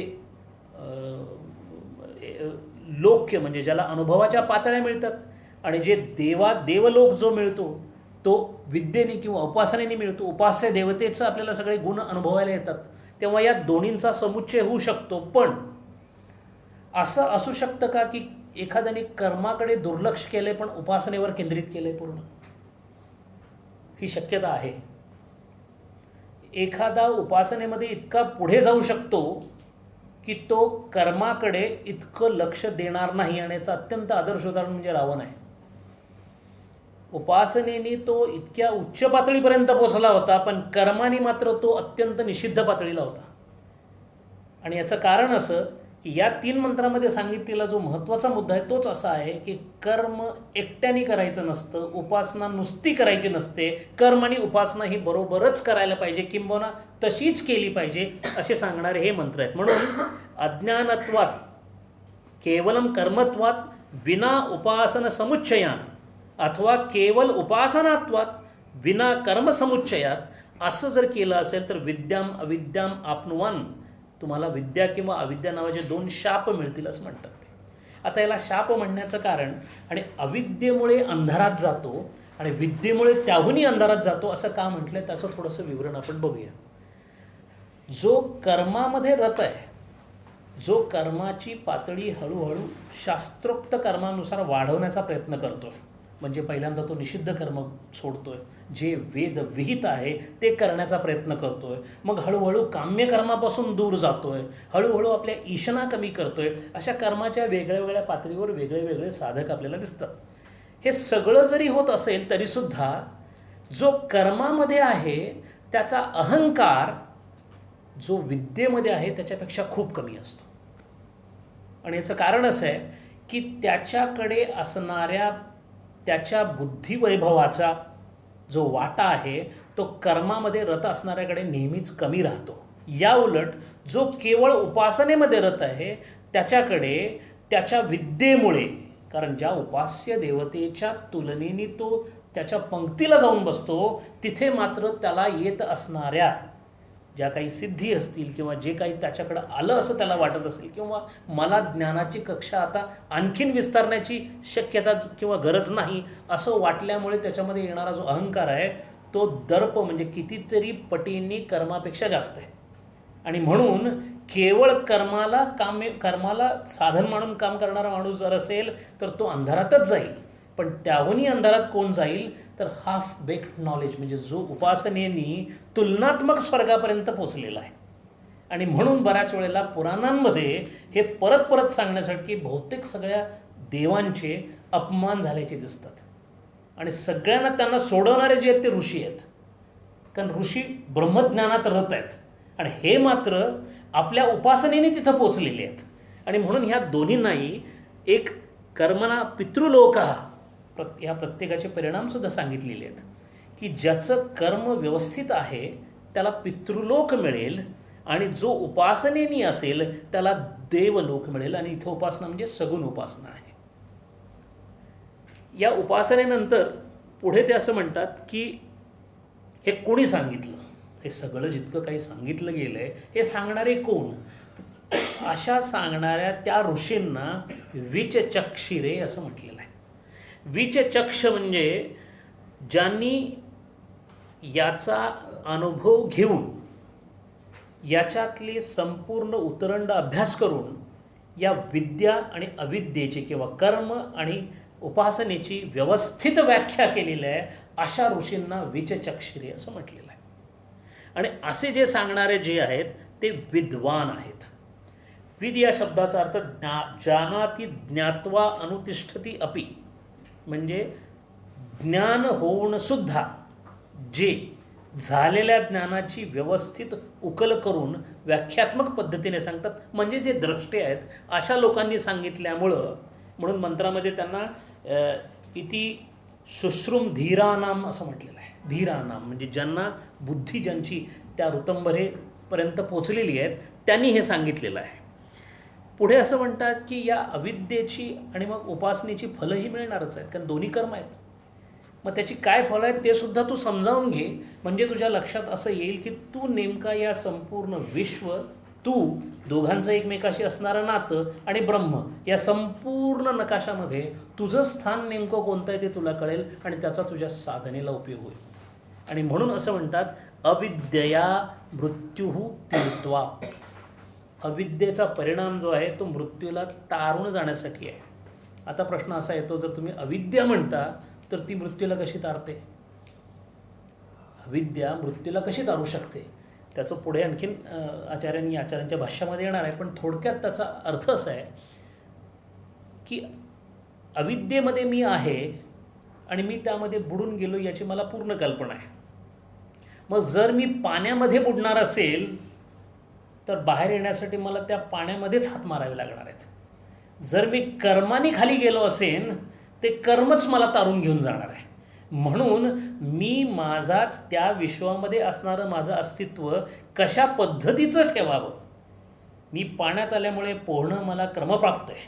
लोक्य म्हणजे ज्याला अनुभवाच्या पातळ्या मिळतात, आणि जे देवलोक जो मिळतो तो विद्येने किंवा उपासनेने मिळतो. उपास्य देवतेचं आपल्याला सगळे गुण अनुभवायला येतात. तेव्हा या दोन्हींचा समुच्चय होऊ शकतो. पण असं असू शकतं का की एखाद्याने कर्माकडे दुर्लक्ष केलंय पण उपासनेवर केंद्रित केलंय पूर्ण? ही शक्यता आहे. एखादा उपासनेमध्ये इतका पुढे जाऊ शकतो की तो कर्माकडे इतकं लक्ष देणार नाही, आणि याचं अत्यंत आदर्श उदाहरण म्हणजे रावण आहे. उपासनेने तो इतक्या उच्च पातळीपर्यंत पोहोचला होता, पण कर्माने मात्र तो अत्यंत निषिद्ध पातळीला होता. आणि याचं कारण असं की या 3 मंत्रामध्ये सांगितलेला जो महत्त्वाचा मुद्दा आहे तोच असा आहे की कर्म एकट्याने करायचं नसतं, उपासना नुसती करायची नसते. कर्म आणि उपासना ही बरोबरच करायला पाहिजे, किंबहुना तशीच केली पाहिजे असे सांगणारे हे मंत्र आहेत. म्हणून अज्ञानत्वात केवलम कर्मत्वात विना उपासन समुच्चयान अथवा केवल उपासनात्वात विना कर्म समुच्चयात असं जर केलं असेल तर विद्याम अविद्याम आपनुवान, तुम्हाला विद्या किंवा अविद्या नावाचे 2 शाप मिळतील असं म्हणतात ते. आता याला शाप म्हणण्याचं कारण, आणि अविद्येमुळे अंधारात जातो आणि विद्येमुळे त्याहूनही अंधारात जातो असं का म्हटलं त्याचं थोडंसं विवरण आपण बघूया. जो कर्मामध्ये रत आहे, जो कर्माची पातळी हळूहळू शास्त्रोक्त कर्मानुसार वाढवण्याचा प्रयत्न करतोय, म्हणजे पहिल्यांदा तो निषिद्ध कर्म सोडतोय, जे वेद विहित आहे ते करण्याचा प्रयत्न करतोय, मग हळूहळू काम्य कर्मापासून दूर जातोय, हळूहळू आपल्या ईशना कमी करतोय. अशा कर्माच्या वेगळ्या वेगळ्या पातळीवर वेगळे वेगळे साधक आपल्याला दिसतात. हे सगळं जरी होत असेल तरीसुद्धा जो कर्मामध्ये आहे त्याचा अहंकार जो विद्येमध्ये आहे त्याच्यापेक्षा खूप कमी असतो. आणि याचं कारण असं आहे की त्याच्याकडे असणाऱ्या त्याच्या बुद्धिवैभवाचा जो वाटा आहे तो कर्मामध्ये रत असणाऱ्याकडे नेहमीच कमी राहतो. या उलट जो केवळ उपासनेमध्ये रत आहे त्याच्याकडे त्याच्या विद्येमुळे, कारण ज्या उपास्य देवतेच्या तुलनेने तो त्याच्या पंक्तीला जाऊन बसतो तिथे मात्र त्याला येत असणाऱ्या ज्या काही सिद्धी असतील किंवा जे काही त्याच्याकडं आलं असं त्याला वाटत असेल, किंवा मला ज्ञानाची कक्षा आता आणखीन विस्तारण्याची शक्यता किंवा गरज नाही असं वाटल्यामुळे त्याच्यामध्ये येणारा जो अहंकार आहे तो दर्प म्हणजे कितीतरी पटींनी कर्मापेक्षा जास्त आहे. आणि म्हणून केवळ कर्माला साधन म्हणून काम करणारा माणूस जर असेल तर तो अंधारातच जाईल. पण त्याहूनही अंधारात कोण जाईल तर हाफ बेक्ड नॉलेज, म्हणजे जो उपासनेनी तुलनात्मक स्वर्गापर्यंत पोचलेला आहे. आणि म्हणून बऱ्याच वेळेला पुराणांमध्ये हे परत परत सांगण्यासाठी बहुतेक सगळ्या देवांचे अपमान झाल्याचे दिसतात, आणि सगळ्यांना त्यांना सोडवणारे जे आहेत ते ऋषी आहेत, कारण ऋषी ब्रह्मज्ञानात रत आहेत आणि हे मात्र आपल्या उपासनेने तिथं पोचलेले आहेत. आणि म्हणून ह्या दोन्हींनाही एक कर्मणा पितृलोका या प्रत्येकाचे परिणामसुद्धा सांगितलेले आहेत की ज्याचं कर्म व्यवस्थित आहे त्याला पितृलोक मिळेल, आणि जो उपासनेनी असेल त्याला देवलोक मिळेल. आणि इथं उपासना म्हणजे सगुण उपासना आहे. या उपासनेनंतर पुढे ते असं म्हणतात की हे कोणी सांगितलं, हे सगळं जितकं काही सांगितलं गेलं आहे हे सांगणारे कोण? अशा सांगणाऱ्या त्या ऋषींना विचचक्षिरे असं म्हटलेलं आहे. विचचक्ष म्हणजे ज्यांनी याचा अनुभव घेऊन याच्यातली संपूर्ण उतरंड अभ्यास करून या विद्या आणि अविद्येची किंवा कर्म आणि उपासनेची व्यवस्थित व्याख्या केलेली आहे अशा ऋषींना विचचक्षिरे असं म्हटलेलं आहे. आणि असे जे सांगणारे जे आहेत ते विद्वान आहेत. विद या शब्दाचा अर्थ जानाति ज्ञात्वा अनुतिष्ठती अपि, म्हणजे ज्ञान होऊन सुद्धा जे झालेल्या ज्ञानाची व्यवस्थित उकल करून व्याख्यात्मक पद्धतीने सांगतात, म्हणजे जे द्रष्टे आहेत अशा लोकांनी सांगितल्यामुळं, म्हणून मंत्रामध्ये त्यांना इति शुश्रूम धीरानाम असं म्हटलेलं आहे. धीरानाम म्हणजे ज्यांना बुद्धी ज्यांची त्या ऋतंभरेपर्यंत पोचलेली आहेत त्यांनी हे सांगितलेलं आहे. पुढे असं म्हणतात की या अविद्येची आणि मग उपासनेची फलंही मिळणारच आहेत, कारण दोन्ही कर्म आहेत. मग त्याची काय फळं आहेत ते सुद्धा तू समजावून घे, म्हणजे तुझ्या लक्षात असं येईल की तू नेमका या संपूर्ण विश्व, तू दोघांचं एकमेकाशी असणारं नातं आणि ब्रह्म या संपूर्ण नकाशामध्ये तुझं स्थान नेमकं कोणतं आहे ते तुला कळेल आणि त्याचा तुझ्या साधनेला उपयोग होईल. आणि म्हणून असं म्हणतात अविद्यया मृत्युः तीर्त्वा. अविद्येचा परिणाम जो आहे तो मृत्यूला तारून जाण्यासाठी आहे. आता प्रश्न असा येतो, जर तुम्ही अविद्या म्हणता तर ती मृत्यूला कशी तारते? अविद्या मृत्यूला कशी तारू शकते? त्याचं पुढे आणखीन आचार्यांच्या भाष्यामध्ये येणार आहे, पण थोडक्यात त्याचा अर्थ असा आहे की अविद्येमध्ये मी आहे आणि मी त्यामध्ये बुडून गेलो याची मला पूर्ण कल्पना आहे. मग जर मी पाण्यामध्ये बुडणार असेल तर बाहेर येण्यासाठी मला त्या पाण्यामध्येच हात मारावे लागणार आहेत. जर मी कर्माने खाली गेलो असेन ते कर्मच मला तारून घेऊन जाणार आहे. म्हणून मी माझा त्या विश्वामध्ये असणारं माझं अस्तित्व कशा पद्धतीचं ठेवावं. मी पाण्यात आल्यामुळे पोहणं मला क्रमप्राप्त आहे,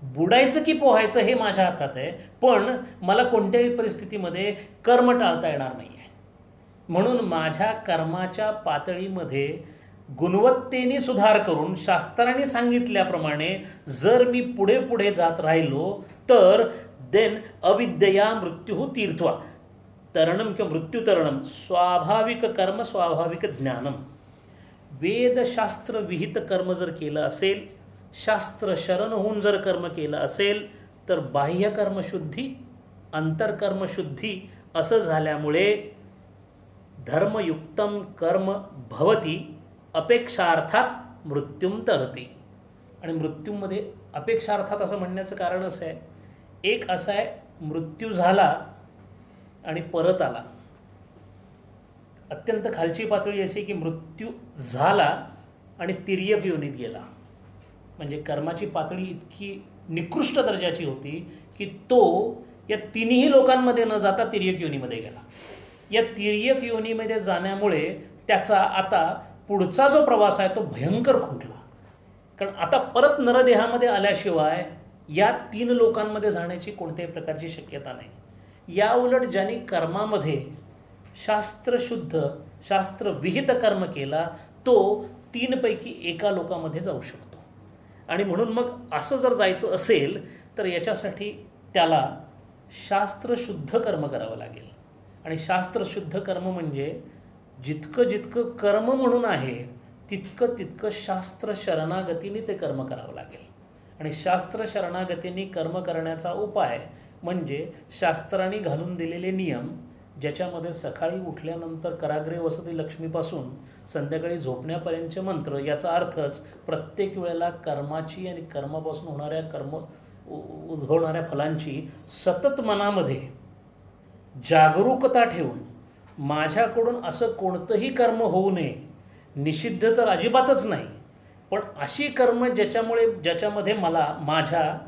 बुडायचं की पोहायचं हे माझ्या हातात आहे, पण मला कोणत्याही परिस्थितीमध्ये कर्म टाळता येणार नाही आहे. म्हणून माझ्या कर्माच्या पातळीमध्ये गुणवत्तेने सुधार करून शास्त्राने सांगितल्याप्रमाणे जर मी पुढे पुढे जात राहिलो तर देन अविद्यया मृत्युः तीर्त्वा. तरणम किंवा मृत्यूतरणम स्वाभाविक कर्म स्वाभाविक ज्ञानम. वेदशास्त्र विहित कर्म जर केलं असेल, शास्त्र शरण होऊन जर कर्म केलं असेल तर बाह्यकर्मशुद्धी अंतर्कर्मशुद्धी असं झाल्यामुळे धर्मयुक्तम कर्म भवती अपेक्षार्थात मृत्युम तरती. आणि मृत्यूमध्ये अपेक्षार्थात असं म्हणण्याचं कारण असं आहे, एक असं आहे मृत्यू झाला आणि परत आला. अत्यंत खालची पातळी अशी की मृत्यू झाला आणि तिर्यक योनीत गेला. म्हणजे कर्माची पातळी इतकी निकृष्ट दर्जाची होती की तो या तिन्ही लोकांमध्ये न जाता तिर्यक योनीमध्ये गेला. या तिर्यक योनीमध्ये जाण्यामुळे त्याचा आता पुढचा जो प्रवास आहे तो भयंकर खुंटला. कारण आता परत नरदेहामध्ये आल्याशिवाय या 3 लोकांमध्ये जाण्याची कोणत्याही प्रकारची शक्यता नाही. या उलट ज्यांनी कर्मामध्ये शास्त्रशुद्ध शास्त्रविहित कर्म केला तो 3 पैकी एका लोकामध्ये जाऊ शकतो. आणि म्हणून मग असं जर जायचं असेल तर याच्यासाठी त्याला शास्त्रशुद्ध कर्म करावं लागेल. आणि शास्त्रशुद्ध कर्म म्हणजे जितकं जितकं कर्म म्हणून आहे तितकं तितकं शास्त्र शरणागतीने ते कर्म करावं लागेल. आणि शास्त्र शरणागतीने कर्म करण्याचा उपाय म्हणजे शास्त्राने घालून दिलेले नियम, ज्याच्यामध्ये सकाळी उठल्यानंतर कराग्रे वसती लक्ष्मीपासून संध्याकाळी झोपण्यापर्यंतचे मंत्र. याचा अर्थच प्रत्येक वेळेला कर्माची आणि कर्मापासून होणाऱ्या उद्भवणाऱ्या फलांची सतत मनामध्ये जागरूकता ठेवून माझ्याकडून असं कोणतंही कर्म होऊ नये, निषिद्ध तर अजिबातच नाही, पण अशी कर्म ज्याच्यामध्ये मला माझ्या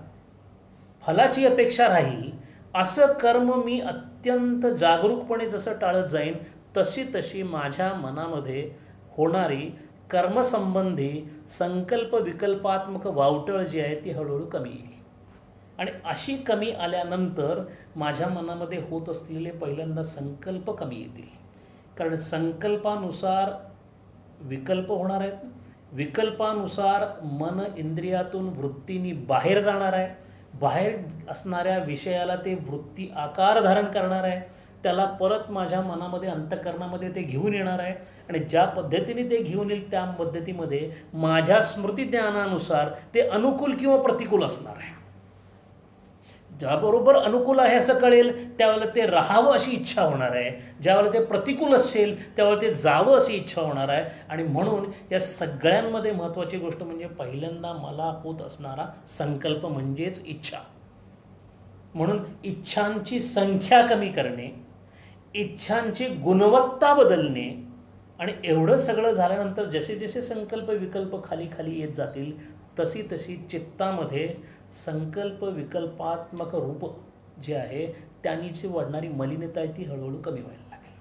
फलाची अपेक्षा राहील असं कर्म मी अत्यंत जागरूकपणे जसं टाळत जाईन तशी माझ्या मनामध्ये होणारी कर्मसंबंधी संकल्प विकल्पात्मक वावटळ जी आहे ती हळूहळू कमी येईल. आणि अशी कमी आल्यानंतर माझ्या मनामध्ये होत असलेले पहिल्यांदा संकल्प कमी येतील. कारण संकल्पानुसार विकल्प होणार आहेत, विकल्पानुसार मन इंद्रियातून वृत्तीनी बाहेर जाणार आहे, बाहेर असणाऱ्या विषयाला ते वृत्ती आकार धारण करणार आहे, त्याला परत माझ्या मनामध्ये अंतःकरणामध्ये ते घेऊन येणार आहे आणि ज्या पद्धतीने ते घेऊन येईल त्या पद्धतीमध्ये माझ्या स्मृती ज्ञानानुसार ते अनुकूल किंवा प्रतिकूल असणार आहे. ज्याबरोबर अनुकूल आहे असं कळेल त्यावेळेला ते राहावं अशी इच्छा होणार आहे, ज्यावेळेला ते प्रतिकूल असेल त्यावेळेला ते जावं अशी इच्छा होणार आहे. आणि म्हणून या सगळ्यांमध्ये महत्त्वाची गोष्ट म्हणजे पहिल्यांदा मला होत असणारा संकल्प म्हणजेच इच्छा. म्हणून इच्छांची संख्या कमी करणे, इच्छांची गुणवत्ता बदलणे आणि एवढं सगळं झाल्यानंतर जसे जसे संकल्प विकल्प खाली खाली येत जातील तशी तशी चित्तामध्ये संकल्प विकल्पात्मक रूप जे आहे त्यांनीची वाढणारी मलिनता आहे ती हळूहळू कमी व्हायला लागेल.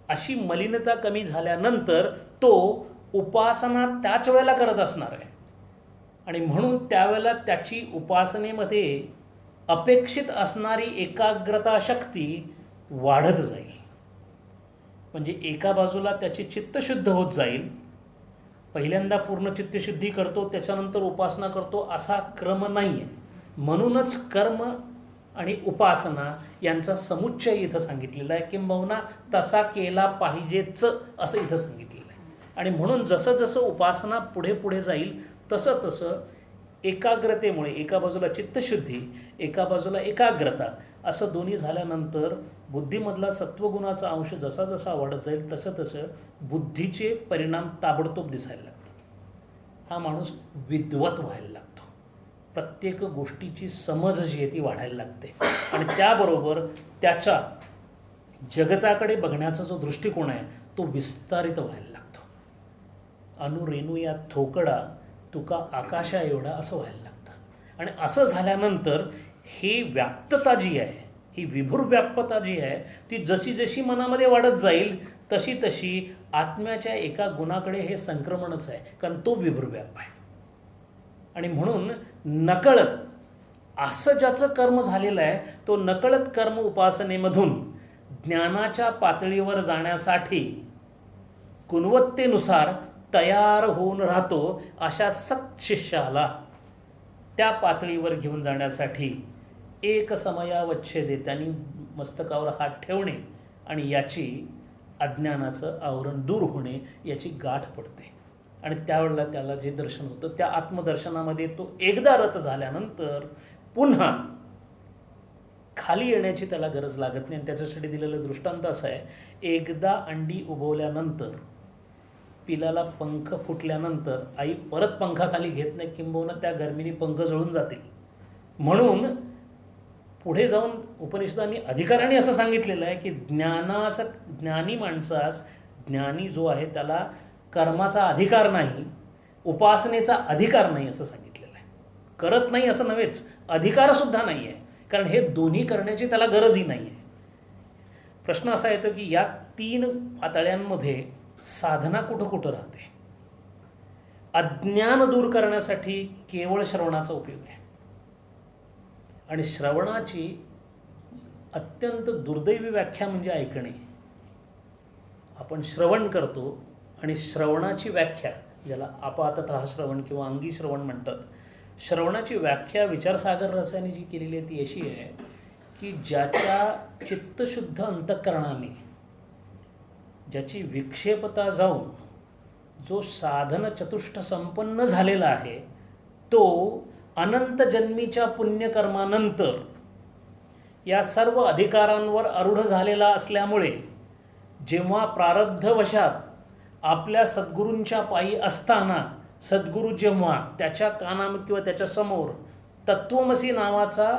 अशी मलिनता कमी झाल्यानंतर तो उपासना त्याच वेळेला करत असणार आहे आणि म्हणून त्यावेळेला त्याची उपासनेमध्ये अपेक्षित असणारी एकाग्रता शक्ती वाढत जाईल. म्हणजे एका बाजूला त्याची चित्तशुद्ध होत जाईल, पहिल्यांदा पूर्ण चित्तशुद्धी करतो त्याच्यानंतर उपासना करतो असा क्रम नाही आहे. म्हणूनच कर्म आणि उपासना यांचा समुच्चय इथं सांगितलेला आहे, किंबहुना तसा केला पाहिजेच असं इथं सांगितलेलं आहे. आणि म्हणून जसं जसं उपासना पुढे पुढे जाईल तसं तसं एकाग्रतेमुळे एका बाजूला चित्तशुद्धी एका बाजूला एकाग्रता असं दोन्ही झाल्यानंतर बुद्धीमधला सत्वगुणाचा अंश जसा जसा वाढत जाईल तसं तसं बुद्धीचे परिणाम ताबडतोब दिसायला लागतात. हा माणूस विद्वत व्हायला लागतो, प्रत्येक गोष्टीची समज जी आहे ती वाढायला लागते आणि त्याबरोबर त्याच्या जगताकडे बघण्याचा जो दृष्टिकोन आहे तो विस्तारित व्हायला लागतो. अनुरेणू या थोकडा तुका आकाशा एवढा असं व्हायला लागतं. आणि असं झाल्यानंतर ही व्याप्तता जी आहे, ही विभुर व्याप्तता जी आहे ती जशी जशी मनामध्ये वाढत जाईल तशी तशी आत्म्याच्या एका गुणाकडे हे संक्रमणच आहे, कारण तो विभुर व्याप आहे. आणि म्हणून नकळत असं ज्याचं कर्म झालेलं आहे तो नकळत कर्म उपासनेमधून ज्ञानाच्या पातळीवर जाण्यासाठी गुणवत्तेनुसार तयार होऊन राहतो. अशा सत् शिष्याला त्या पातळीवर घेऊन जाण्यासाठी एक समयावच्छेदे त्यांनी मस्तकावर हात ठेवणे आणि याची अज्ञानाचं आवरण दूर होणे याची गाठ पडते आणि त्यावेळेला त्याला जे दर्शन होतं त्या आत्मदर्शनामध्ये तो एकदा रत झाल्यानंतर पुन्हा खाली येण्याची त्याला गरज लागत नाही. आणि त्याच्यासाठी दिलेलं दृष्टांत असं आहे, एकदा अंडी उगवल्यानंतर पिलाला पंख फुटल्यानंतर आई परत पंखाखाली घेत नाही, किंबहुना त्या गरमीने पंख जळून जातील. म्हणून पुढे जाऊन उपनिषदांनी अधिकाराने असं सांगितलेलं आहे की ज्ञानी माणसास, ज्ञानी जो आहे त्याला कर्माचा अधिकार नाही, उपासनेचा अधिकार नाही असं सांगितलेलं आहे. करत नाही असं नव्हेच, अधिकारसुद्धा नाही आहे, कारण हे दोन्ही करण्याची त्याला गरजही नाही आहे. प्रश्न असा येतो की या 3 पातळ्यांमध्ये साधना कुठं कुठं राहते. अज्ञान दूर करण्यासाठी केवळ श्रवणाचा उपयोग आहे आणि श्रवणाची अत्यंत दुर्दैवी व्याख्या म्हणजे ऐकणे. आपण श्रवण करतो आणि श्रवणाची व्याख्या, ज्याला आपाततः श्रवण किंवा अंगी श्रवण म्हणतात, श्रवणाची व्याख्या विचारसागर रहस्याने जी केलेली आहे ती अशी आहे की ज्याच्या चित्तशुद्ध अंतःकरणाने, ज्याची विक्षेपता जाऊन जो साधन चतुष्ट संपन्न झालेला आहे तो अनंत जन्मीच्या पुण्यकर्मानंतर या सर्व अधिकारांवर आरूढ झालेला असल्यामुळे जेव्हा प्रारब्धवशात आपल्या सद्गुरूंच्या पायी असताना सद्गुरू जेव्हा त्याच्या कानामध्ये किंवा त्याच्या समोर तत्वमसी नावाचा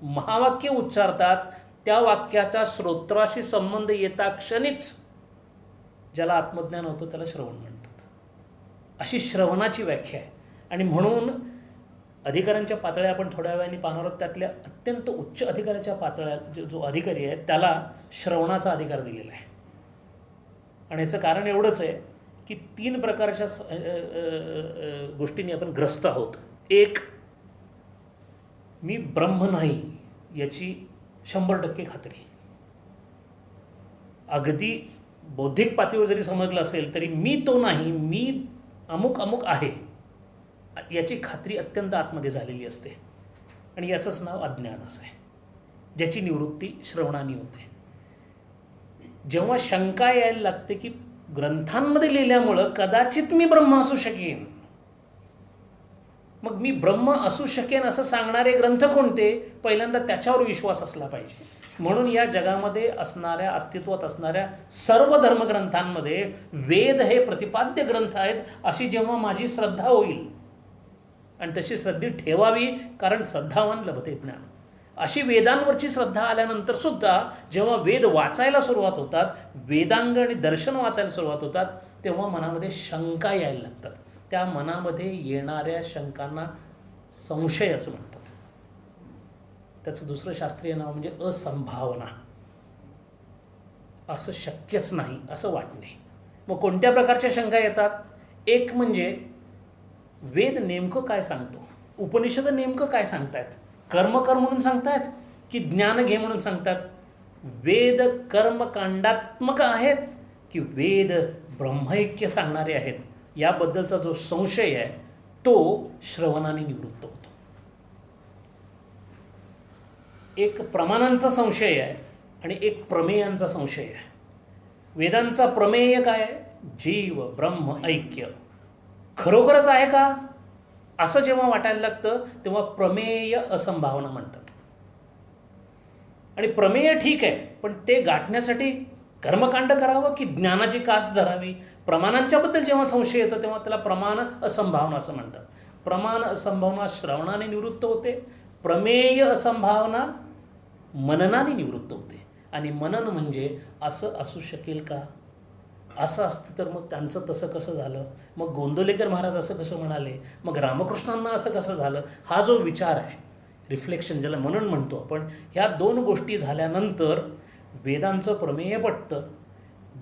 महावाक्य उच्चारतात, त्या वाक्याचा श्रोत्राशी संबंध येता क्षणीच ज्याला आत्मज्ञान होतं त्याला श्रवण म्हणतात. अशी श्रवणाची व्याख्या आहे. आणि म्हणून अधिकाऱ्यांच्या पातळ्या आपण थोड्या वेळाने पाहणार आहोत. त्यातल्या अत्यंत उच्च अधिकाऱ्याच्या पातळ्या जो अधिकारी आहे त्याला श्रवणाचा अधिकार दिलेला आहे. आणि याचं कारण एवढंच आहे की 3 प्रकारच्या गोष्टींनी आपण ग्रस्त आहोत. एक, मी ब्रह्म नाही याची 100% खात्री, अगदी बौद्धिक पातळीवर जरी समजलं असेल तरी मी तो नाही, मी अमुक अमुक आहे याची खात्री अत्यंत आतमध्ये झालेली असते. आणि याचंच नाव अज्ञान असं आहे, ज्याची निवृत्ती श्रवणाने होते. जेव्हा शंका यायला लागते की ग्रंथांमध्ये लिहिल्यामुळं कदाचित मी ब्रह्म असू शकेन, मग मी ब्रह्म असू शकेन असं सांगणारे ग्रंथ कोणते, पहिल्यांदा त्याच्यावर विश्वास असला पाहिजे. म्हणून या जगामध्ये असणाऱ्या, अस्तित्वात असणाऱ्या सर्व धर्मग्रंथांमध्ये वेद हे प्रतिपाद्य ग्रंथ आहेत अशी जेव्हा माझी श्रद्धा होईल, आणि तशी श्रद्धे ठेवावी, कारण श्रद्धावान लभते ज्ञान, अशी वेदांवरची श्रद्धा आल्यानंतर सुद्धा जेव्हा वेद वाचायला सुरुवात होतात, वेदांग आणि दर्शन वाचायला सुरुवात होतात, तेव्हा मनामध्ये शंका यायला लागतात. त्या मनामध्ये येणाऱ्या शंकांना संशय असं म्हणतात. त्याचं दुसरं शास्त्रीय नाव म्हणजे असंभावना. असं शक्यच नाही असं वाटणे. मग कोणत्या प्रकारच्या शंका येतात? एक म्हणजे वेद नेमकं काय सांगतो, उपनिषद नेमकं काय सांगतायत, कर्म कर म्हणून सांगतायत की ज्ञान घे म्हणून सांगतात? वेद कर्मकांडात्मक आहेत की वेद ब्रह्मैक्य सांगणारे आहेत? याबद्दलचा जो संशय आहे तो श्रवणाने निवृत्त होतो. एक प्रमाणांचा संशय आहे आणि एक प्रमेयांचा संशय आहे. वेदांचा प्रमेय काय आहे? जीव ब्रह्म ऐक्य खरोखरच आहे का असं जेव्हा वाटायला लागतं तेव्हा प्रमेय असंभावना म्हणतात. आणि प्रमेय ठीक आहे, पण ते गाठण्यासाठी कर्मकांड करावं की ज्ञानाची कास धरावी? प्रमाणांच्याबद्दल जेव्हा संशय येतो तेव्हा त्याला प्रमाण असंभावना असं म्हणतात. प्रमाण असंभावना श्रवणाने निवृत्त होते, प्रमेय असंभावना मननाने निवृत्त होते. आणि मनन म्हणजे असं असू शकेल का, असं असतं तर मग त्यांचं तसं कसं झालं, मग गोंदवलेकर महाराज असं कसं म्हणाले, मग रामकृष्णांना असं कसं झालं, हा जो विचार आहे, रिफ्लेक्शन ज्याला मनन म्हणतो आपण, ह्या दोन गोष्टी झाल्यानंतर वेदांचं प्रमेय पटतं,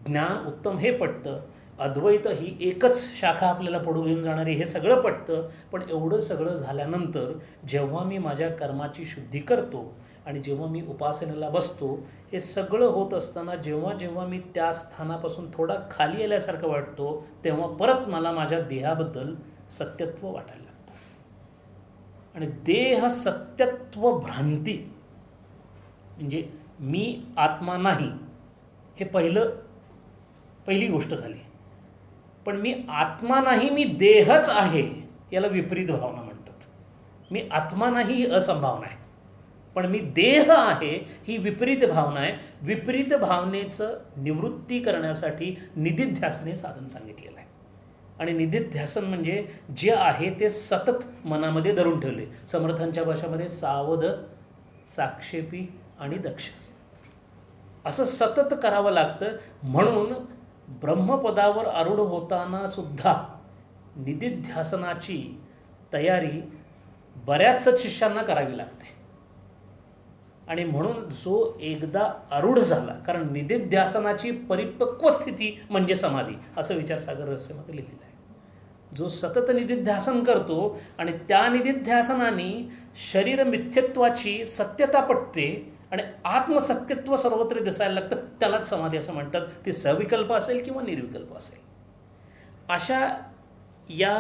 ज्ञान उत्तम हे पटतं, अद्वैत ही एकच शाखा आपल्याला पुढे घेऊन जाणारी हे सगळं पटतं. पण एवढं सगळं झाल्यानंतर जेव्हा मी माझ्या कर्माची शुद्धी करतो आणि जेव्हा मी उपासनेला बसतो, हे सगळं होत असताना जेव्हा जेव्हा मी त्या स्थानापासून थोडा खाली आल्यासारखं वाटतो तेव्हा परत मला माझ्या देहाबद्दल सत्यत्व वाटायला लागतं. आणि देह सत्यत्व भ्रांती म्हणजे मी आत्मा नाही हे पहिली गोष्ट झाली. पण मी आत्मा नाही, मी देहच आहे याला विपरीत भावना म्हणतात. मी आत्मा नाही ही असंभावना आहे, पण मी देह आहे ही विपरीत भावना आहे. विपरीत भावनेचं निवृत्ती करण्यासाठी निदिध्यासन हे साधन सांगितलेलं आहे. आणि निदिध्यासन म्हणजे जे आहे ते सतत मनामध्ये धरून ठेवले. समर्थांच्या भाषेमध्ये सावध, साक्षेपी आणि दक्ष असं सतत करावं लागतं. म्हणून ब्रह्मपदावर आरूढ होताना सुद्धा निदिध्यासनाची तयारी बऱ्याच शिष्यांना करावी लागते. आणि म्हणून जो एकदा आरूढ झाला, कारण निदिध्यासनाची परिपक्व स्थिती म्हणजे समाधी असं विचारसागर रहस्यामध्ये लिहिलेलं आहे. जो सतत निदिध्यासन करतो आणि त्या निदिध्यासनाने शरीर मिथ्यत्वाची सत्यता पटते आणि आत्मसत्यत्व सर्वत्र दिसायला लागतं, त्यालाच समाधी असं म्हणतात. ती सविकल्प असेल किंवा निर्विकल्प असेल. अशा या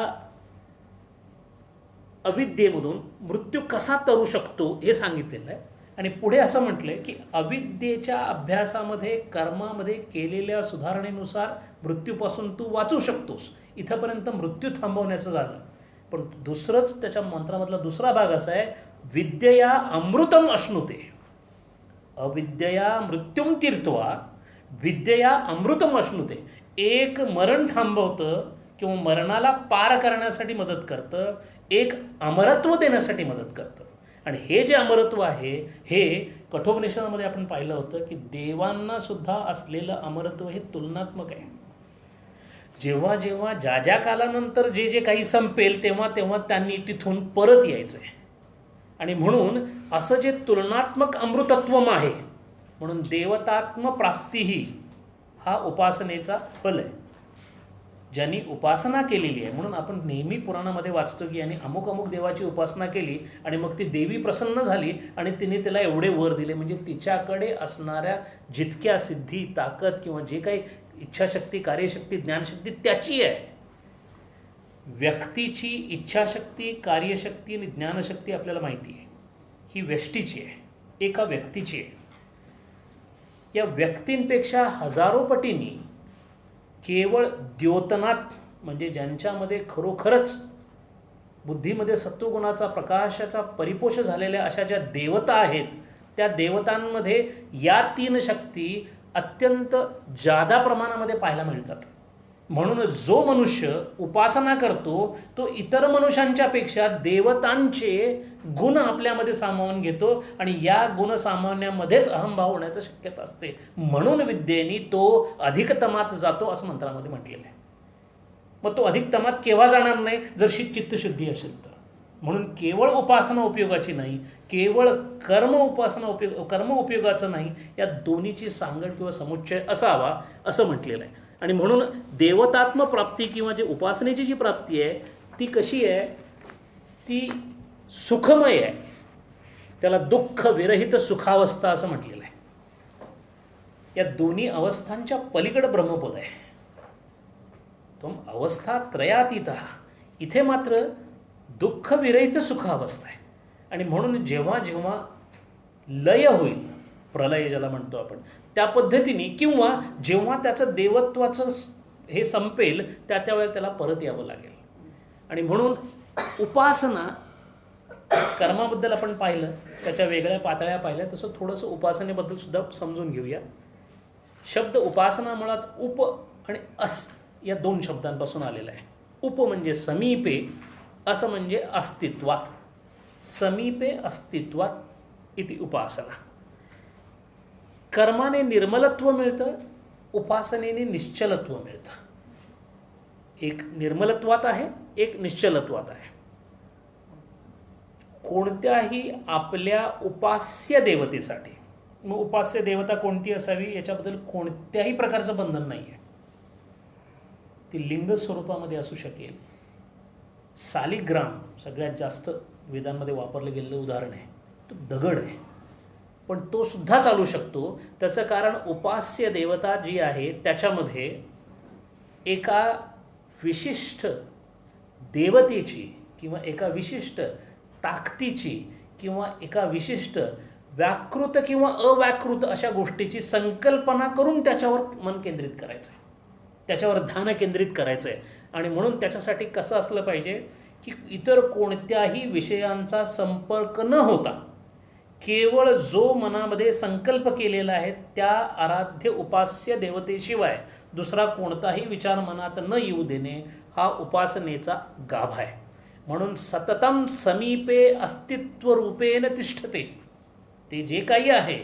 अविद्येमधून मृत्यू कसा तरू शकतो हे सांगितलेलं आहे. आणि पुढे असं म्हटलंय की अविद्येच्या अभ्यासामध्ये कर्मामध्ये केलेल्या सुधारणेनुसार मृत्यूपासून तू वाचू शकतोस. इथंपर्यंत मृत्यू थांबवण्याचं झालं. पण दुसरंच त्याच्या मंत्रामधला दुसरा भाग असा आहे, विद्यया अमृतम अश्नुते, अविद्यया मृत्युम तीर्थवा विद्यया अमृतम अश्नुते. एक मरण थांबवतं किंवा मरणाला पार करण्यासाठी मदत करतं, एक अमरत्व देण्यासाठी मदत करतं. आणि हे जे अमरत्व आहे हे कठोपनिषदामध्ये आपण पाहिलं होतं की देवांना सुद्धा असलेलं अमरत्व हे तुलनात्मक आहे. जेव्हा जेव्हा ज्या कालानंतर जे जे काही संपेल तेव्हा तेव्हा त्यांनी तिथून परत यायचं आहे. आणि म्हणून असं जे तुलनात्मक अमृतत्वम आहे, म्हणून देवतात्म प्राप्तीही हा उपासनेचा फल आहे. ज्यांनी उपासना केलेली आहे, म्हणून आपण नेहमी पुराणामध्ये वाचतो की यांनी अमुक अमुक देवाची उपासना केली आणि मग ती देवी प्रसन्न झाली आणि तिने त्याला एवढे वर दिले. म्हणजे तिच्याकडे असणाऱ्या जितक्या सिद्धी, ताकद किंवा जे काही इच्छाशक्ती, कार्यशक्ती, ज्ञानशक्ती त्याची आहे. व्यक्तीची इच्छाशक्ती, कार्यशक्ती आणि ज्ञानशक्ती आपल्याला माहिती आहे, ही व्यष्टीची आहे, एका व्यक्तीची आहे. या व्यक्तींपेक्षा हजारो पटींनी केवळ द्योतनात, म्हणजे ज्यांच्यामध्ये खरोखरच बुद्धीमध्ये सत्वगुणाचा, प्रकाशाचा परिपोष झालेल्या अशा ज्या देवता आहेत, त्या देवतांमध्ये या 3 शक्ती अत्यंत जादा प्रमाणामध्ये पाहायला मिळतात. म्हणून जो मनुष्य उपासना करतो तो इतर मनुष्यांच्या पेक्षा देवतांचे गुण आपल्यामध्ये सामावून घेतो आणि या गुण सामावण्यामध्येच अहंभाव होण्याची शक्यता असते. म्हणून विद्येने तो अधिकतमात जातो असं मंत्रामध्ये म्हटलेलं आहे. मग तो अधिकतमात केव्हा जाणार नाही, जर चित्तशुद्धी असेल तर. म्हणून केवळ उपासना उपयोगाची नाही, केवळ कर्म उपयोगाचं नाही, या दोन्हीची सांगड किंवा समुच्चय असावा असं म्हटलेलं आहे. आणि म्हणून देवतात्म प्राप्ती किंवा जे उपासनेची जी प्राप्ती आहे ती कशी आहे, ती सुखमय आहे. त्याला दुःख विरहित सुखावस्था असं म्हटलेलं आहे. या दोन्ही अवस्थांच्या पलीकडे ब्रह्मपद आहे. तो अवस्था त्रयातीत. इथे मात्र दुःख विरहित सुखावस्था आहे. आणि म्हणून जेव्हा जेव्हा लय होईल, प्रलय ज्याला म्हणतो आपण, त्या पद्धतीने, किंवा जेव्हा त्याचं देवत्वाचं हे संपेल त्यावेळेला त्याला परत यावं लागेल. आणि म्हणून उपासना, कर्माबद्दल आपण पाहिलं, त्याच्या वेगळ्या पातळ्या पाहिल्या, तसं थोडंसं उपासनेबद्दल सुद्धा समजून घेऊया. शब्द उपासना मुळात उप आणि अस या 2 शब्दांपासून आलेला आहे. उप म्हणजे समीपे, असं म्हणजे अस्तित्वात. समीपे अस्तित्वात इति उपासना. कर्माने निर्मलत्व मिळतं, उपासनेने निश्चलत्व मिळतं. एक निर्मलत्वात आहे, एक निश्चलत्वात आहे. कोणत्याही आपल्या उपास्य देवतेसाठी, मग उपास्य देवता कोणती असावी याच्याबद्दल कोणत्याही प्रकारचं बंधन नाही आहे. ती लिंग स्वरूपामध्ये असू शकेल. सालिग्राम सगळ्यात जास्त वेदांमध्ये वापरलं गेलेलं उदाहरण आहे. तो दगड आहे, पण तो सुद्धा चालू शकतो. त्याचं कारण उपास्य देवता जी आहे त्याच्यामध्ये एका विशिष्ट देवतेची किंवा एका विशिष्ट ताकदीची किंवा एका विशिष्ट व्याकृत किंवा अव्याकृत अशा गोष्टीची संकल्पना करून त्याच्यावर मन केंद्रित करायचं आहे, त्याच्यावर ध्यान केंद्रित करायचं आहे. आणि म्हणून त्याच्यासाठी कसं असलं पाहिजे की इतर कोणत्याही विषयांचा संपर्क न होता केवळ जो मनामध्ये संकल्प केलेला आहे त्या आराध्य उपास्य देवतेशिवाय दुसरा कोणताही विचार मनात न येऊ देणे हा उपासनेचा गाभा आहे. म्हणून सततम समीपे अस्तित्वरूपेण तिष्ठते. ते जे काही आहे,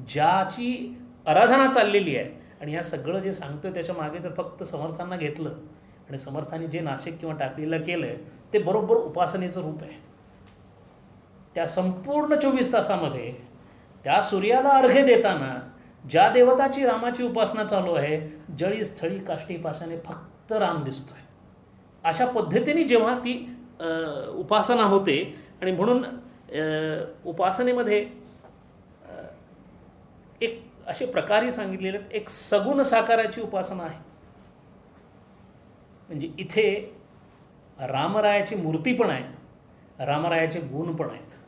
ज्याची आराधना चाललेली आहे, आणि ह्या सगळं जे सांगतोय त्याच्या मागे जर फक्त समर्थांना घेतलं आणि समर्थांनी जे नाशिक किंवा टाकलीला केलं आहे ते बरोबर उपासनेचं रूप आहे. त्या संपूर्ण 24 तासामध्ये त्या सूर्याला अर्घ्य देताना ज्या देवताची रामाची उपासना चालू आहे, जळी स्थळी काष्टी पाशाने फक्त राम दिसतोय. अशा पद्धतीने जेव्हा ती उपासना होते, आणि म्हणून उपासनेमध्ये एक असे प्रकारही सांगितलेले आहेत. एक सगुण साकाराची उपासना आहे, म्हणजे इथे रामरायाची मूर्ती पण आहे, रामरायाचे गुण पण आहेत.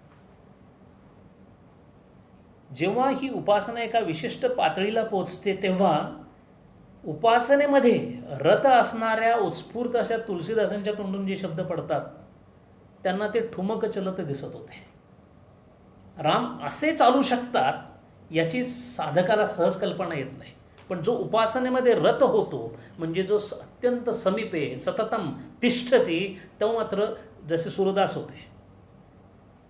जेव्हा ही उपासना एका विशिष्ट पातळीला पोचते तेव्हा उपासनेमध्ये रत असणाऱ्या उत्स्फूर्त अशा तुलसीदासांच्या तोंडून जे शब्द पडतात त्यांना ते ठुमक चलत दिसत होते. राम असे चालू शकतात याची साधकाला सहज कल्पना येत नाही. पण जो उपासनेमध्ये रत होतो, म्हणजे जो अत्यंत समीपे सततम तिष्ठती, तेव्हा मात्र जसे सूरदास होते.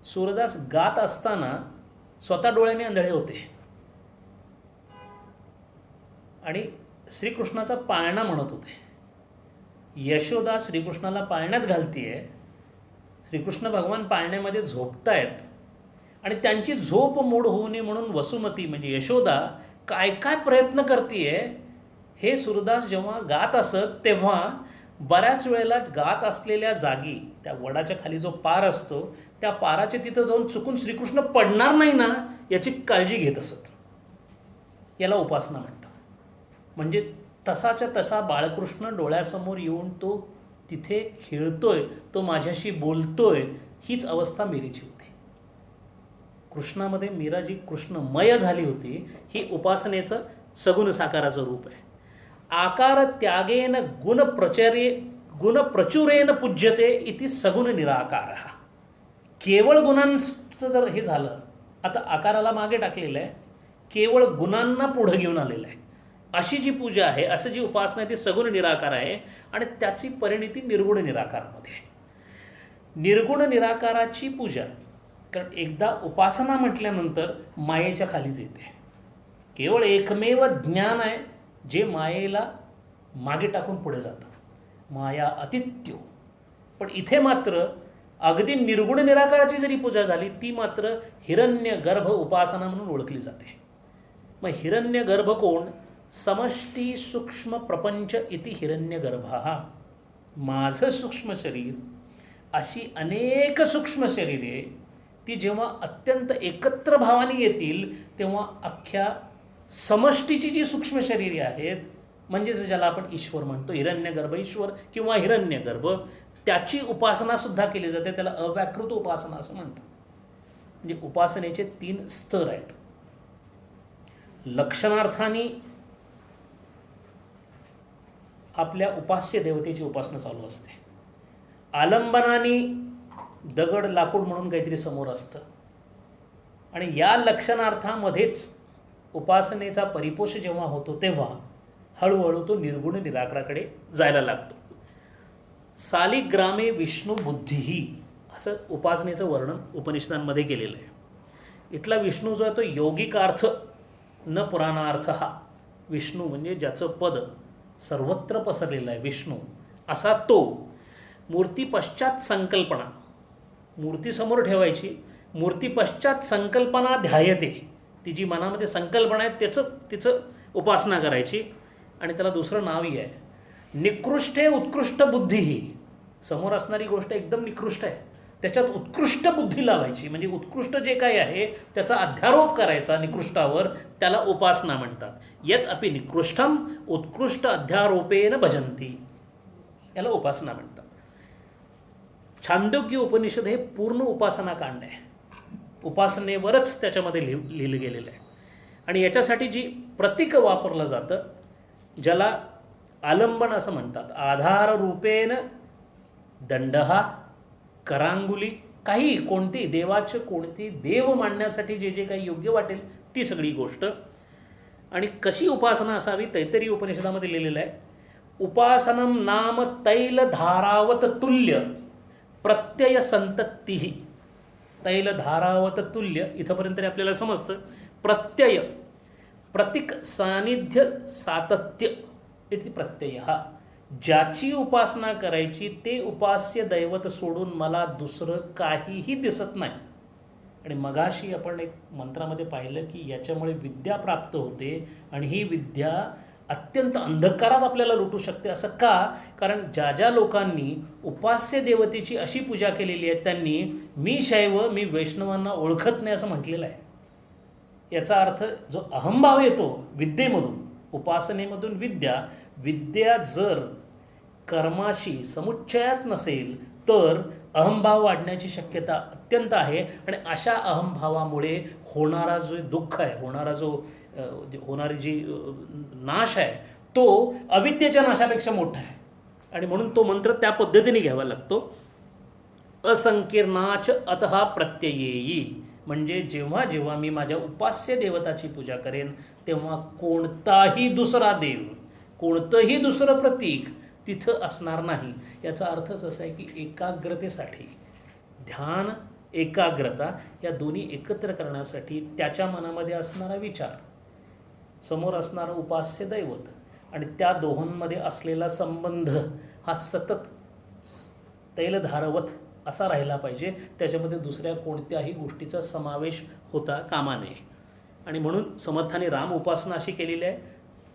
सूरदास गात असताना स्वतः डोळ्याने आंधळे होते आणि श्रीकृष्णाचा पाळणा म्हणत होते. यशोदा श्रीकृष्णाला पाळण्यात घालतीये, श्रीकृष्ण भगवान पाळण्यामध्ये झोपतायत आणि त्यांची झोप मोड होऊ नये म्हणून वसुमती म्हणजे यशोदा काय काय प्रयत्न करतीये हे सूरदास जेव्हा गात असत तेव्हा बऱ्याच वेळेला गात असलेल्या जागी त्या वडाच्या खाली जो पार असतो त्या पाराच्या तिथं जाऊन चुकून श्रीकृष्ण पडणार नाही ना याची काळजी घेत असत. याला उपासना म्हणतात. म्हणजे तसाच्या तसा बाळकृष्ण डोळ्यासमोर येऊन तो तिथे खेळतोय, तो माझ्याशी बोलतोय, हीच अवस्था मीरेची होती. कृष्णामध्ये मीरा जी कृष्णमय झाली होती, ही उपासनेचं सगुण साकाराचं रूप आहे. आकार त्यागेन गुणप्रचुरेन पूज्यते इति सगुण निराकार. केवळ गुणांचं जर हे झालं, आता आकाराला मागे टाकलेलं आहे, केवळ गुणांना पुढं घेऊन आलेलं आहे, अशी जी पूजा आहे, असं जी उपासना आहे ती सगुण निराकार आहे. आणि त्याची परिणिती निर्गुण निराकारामध्ये आहे. निर्गुण निराकाराची पूजा, कारण एकदा उपासना म्हटल्यानंतर मायेच्या खालीच येते. केवळ एकमेव ज्ञान आहे जे मायेला मागे टाकून पुढे जातं, माया अतिथ्यो. पण इथे मात्र अगदी निर्गुण निराकाराची जरी पूजा झाली, ती मात्र हिरण्यगर्भ उपासना म्हणून ओळखली जाते. मग हिरण्यगर्भ कोण? समष्टी सूक्ष्म प्रपंच इति हिरण्यगर्भः. माझं सूक्ष्म शरीर, अशी अनेक सूक्ष्म शरीरे, ती जेव्हा अत्यंत एकत्र भावाने येतील, तेव्हा अख्ख्या समष्टीची जी सूक्ष्म शरीरे आहेत, म्हणजेच ज्याला आपण ईश्वर म्हणतो, हिरण्यगर्भ ईश्वर किंवा हिरण्यगर्भ, त्याची उपासनासुद्धा केली जाते. त्याला अव्याकृत उपासना असं म्हणतात. म्हणजे उपासनेचे 3 स्तर आहेत. लक्षणार्थाने आपल्या उपास्य देवतेची उपासना चालू असते. आलंबनाने दगड लाकूड म्हणून काहीतरी समोर असतं. आणि या लक्षणार्थामध्येच उपासनेचा परिपोष जेव्हा होतो, तेव्हा हळूहळू तो निर्गुण निराकाराकडे जायला लागतो. सालिग्रामे विष्णू बुद्धीही, असं उपासनेचं वर्णन उपनिषदांमध्ये केलेलं आहे. इथला विष्णू जो आहे तो यौगिकार्थ न पुराणार्थ. हा विष्णू म्हणजे ज्याचं पद सर्वत्र पसरलेलं आहे, विष्णू असा तो. मूर्ती पश्चात संकल्पना, मूर्ती समोर ठेवायची, मूर्ती पश्चात संकल्पना ध्यायते, ती जी मनामध्ये संकल्पना आहे तिचं उपासना करायची. आणि त्याला दुसरं नावही आहे, निकृष्टे उत्कृष्ट बुद्धीही. समोर असणारी गोष्ट एकदम निकृष्ट आहे, त्याच्यात उत्कृष्ट बुद्धी लावायची, म्हणजे उत्कृष्ट जे काही आहे त्याचा अध्यारोप करायचा निकृष्टावर, त्याला उपासना म्हणतात. यत अपि निकृष्टम उत्कृष्ट अध्यारोपेन भजंती, याला उपासना म्हणतात. छांदोग्य उपनिषद हे पूर्ण उपासना कांड आहे, उपासनेवरच त्याच्यामध्ये लिहिलं गेलेलं आहे. आणि याच्यासाठी जी प्रतीक वापरलं जातं, ज्याला आलंबन असं म्हणतात, आधार रूपेन दंडहा, करांगुली, काही कोणती देवाचं, कोणती देव मांडण्यासाठी जे जे काही योग्य वाटेल ती सगळी गोष्ट. आणि कशी उपासना असावी, तैत्तरीय उपनिषदामध्ये लिहिलेलं आहे, उपासनम नाम तैलधारावत तुल्य प्रत्यय संतत्ती. तैलधारावत तुल्य इथंपर्यंत आपल्याला समजतं. प्रत्यय, प्रतीक सानिध्य सातत्य इति प्रत्यय. ज्याची उपासना करायची ते उपास्य दैवत सोडून मला दुसरं काहीही दिसत नाही. आणि मगाशी आपण एक मंत्रामध्ये पाहिलं की याच्यामुळे विद्या प्राप्त होते, आणि ही विद्या अत्यंत अंधकारात आपल्याला लुटू शकते. असं का? कारण ज्या ज्या लोकांनी उपास्य देवतेची अशी पूजा केलेली आहे, त्यांनी मी शैव, मी वैष्णवांना ओळखत नाही असं म्हटलेलं आहे. याचा अर्थ जो अहंभाव येतो विद्येमधून, उपासनेमधून विद्या जर कर्माशी समुच्चयात नसेल तर अहंभाव वाढण्याची शक्यता अत्यंत आहे. आणि अशा अहंभावामुळे होणारा जो दुःख आहे, होणारी जी नाश आहे, तो अविद्येच्या नाशापेक्षा मोठा आहे. आणि म्हणून तो मंत्र त्या पद्धतीने घ्यावा लागतो. असंकीर्णाच अतः प्रत्ययेयी, म्हणजे जेव्हा जेव्हा मी माझ्या उपास्य देवताची पूजा करेन, तेव्हा कोणताही दुसरा देव, कोणतंही दुसरं प्रतीक तिथं असणार नाही. याचा अर्थच असा आहे की एकाग्रतेसाठी, ध्यान एकाग्रता या दोन्ही एकत्र करण्यासाठी त्याच्या मनामध्ये असणारा विचार, समोर असणारं उपास्य दैवत आणि त्या दोहोंमध्ये असलेला संबंध हा सतत तैलधारवत असा राहिला पाहिजे. त्याच्यामध्ये दुसऱ्या कोणत्याही गोष्टीचा समावेश होता कामा नये. आणि म्हणून समर्थाने राम उपासना अशी केलेली आहे,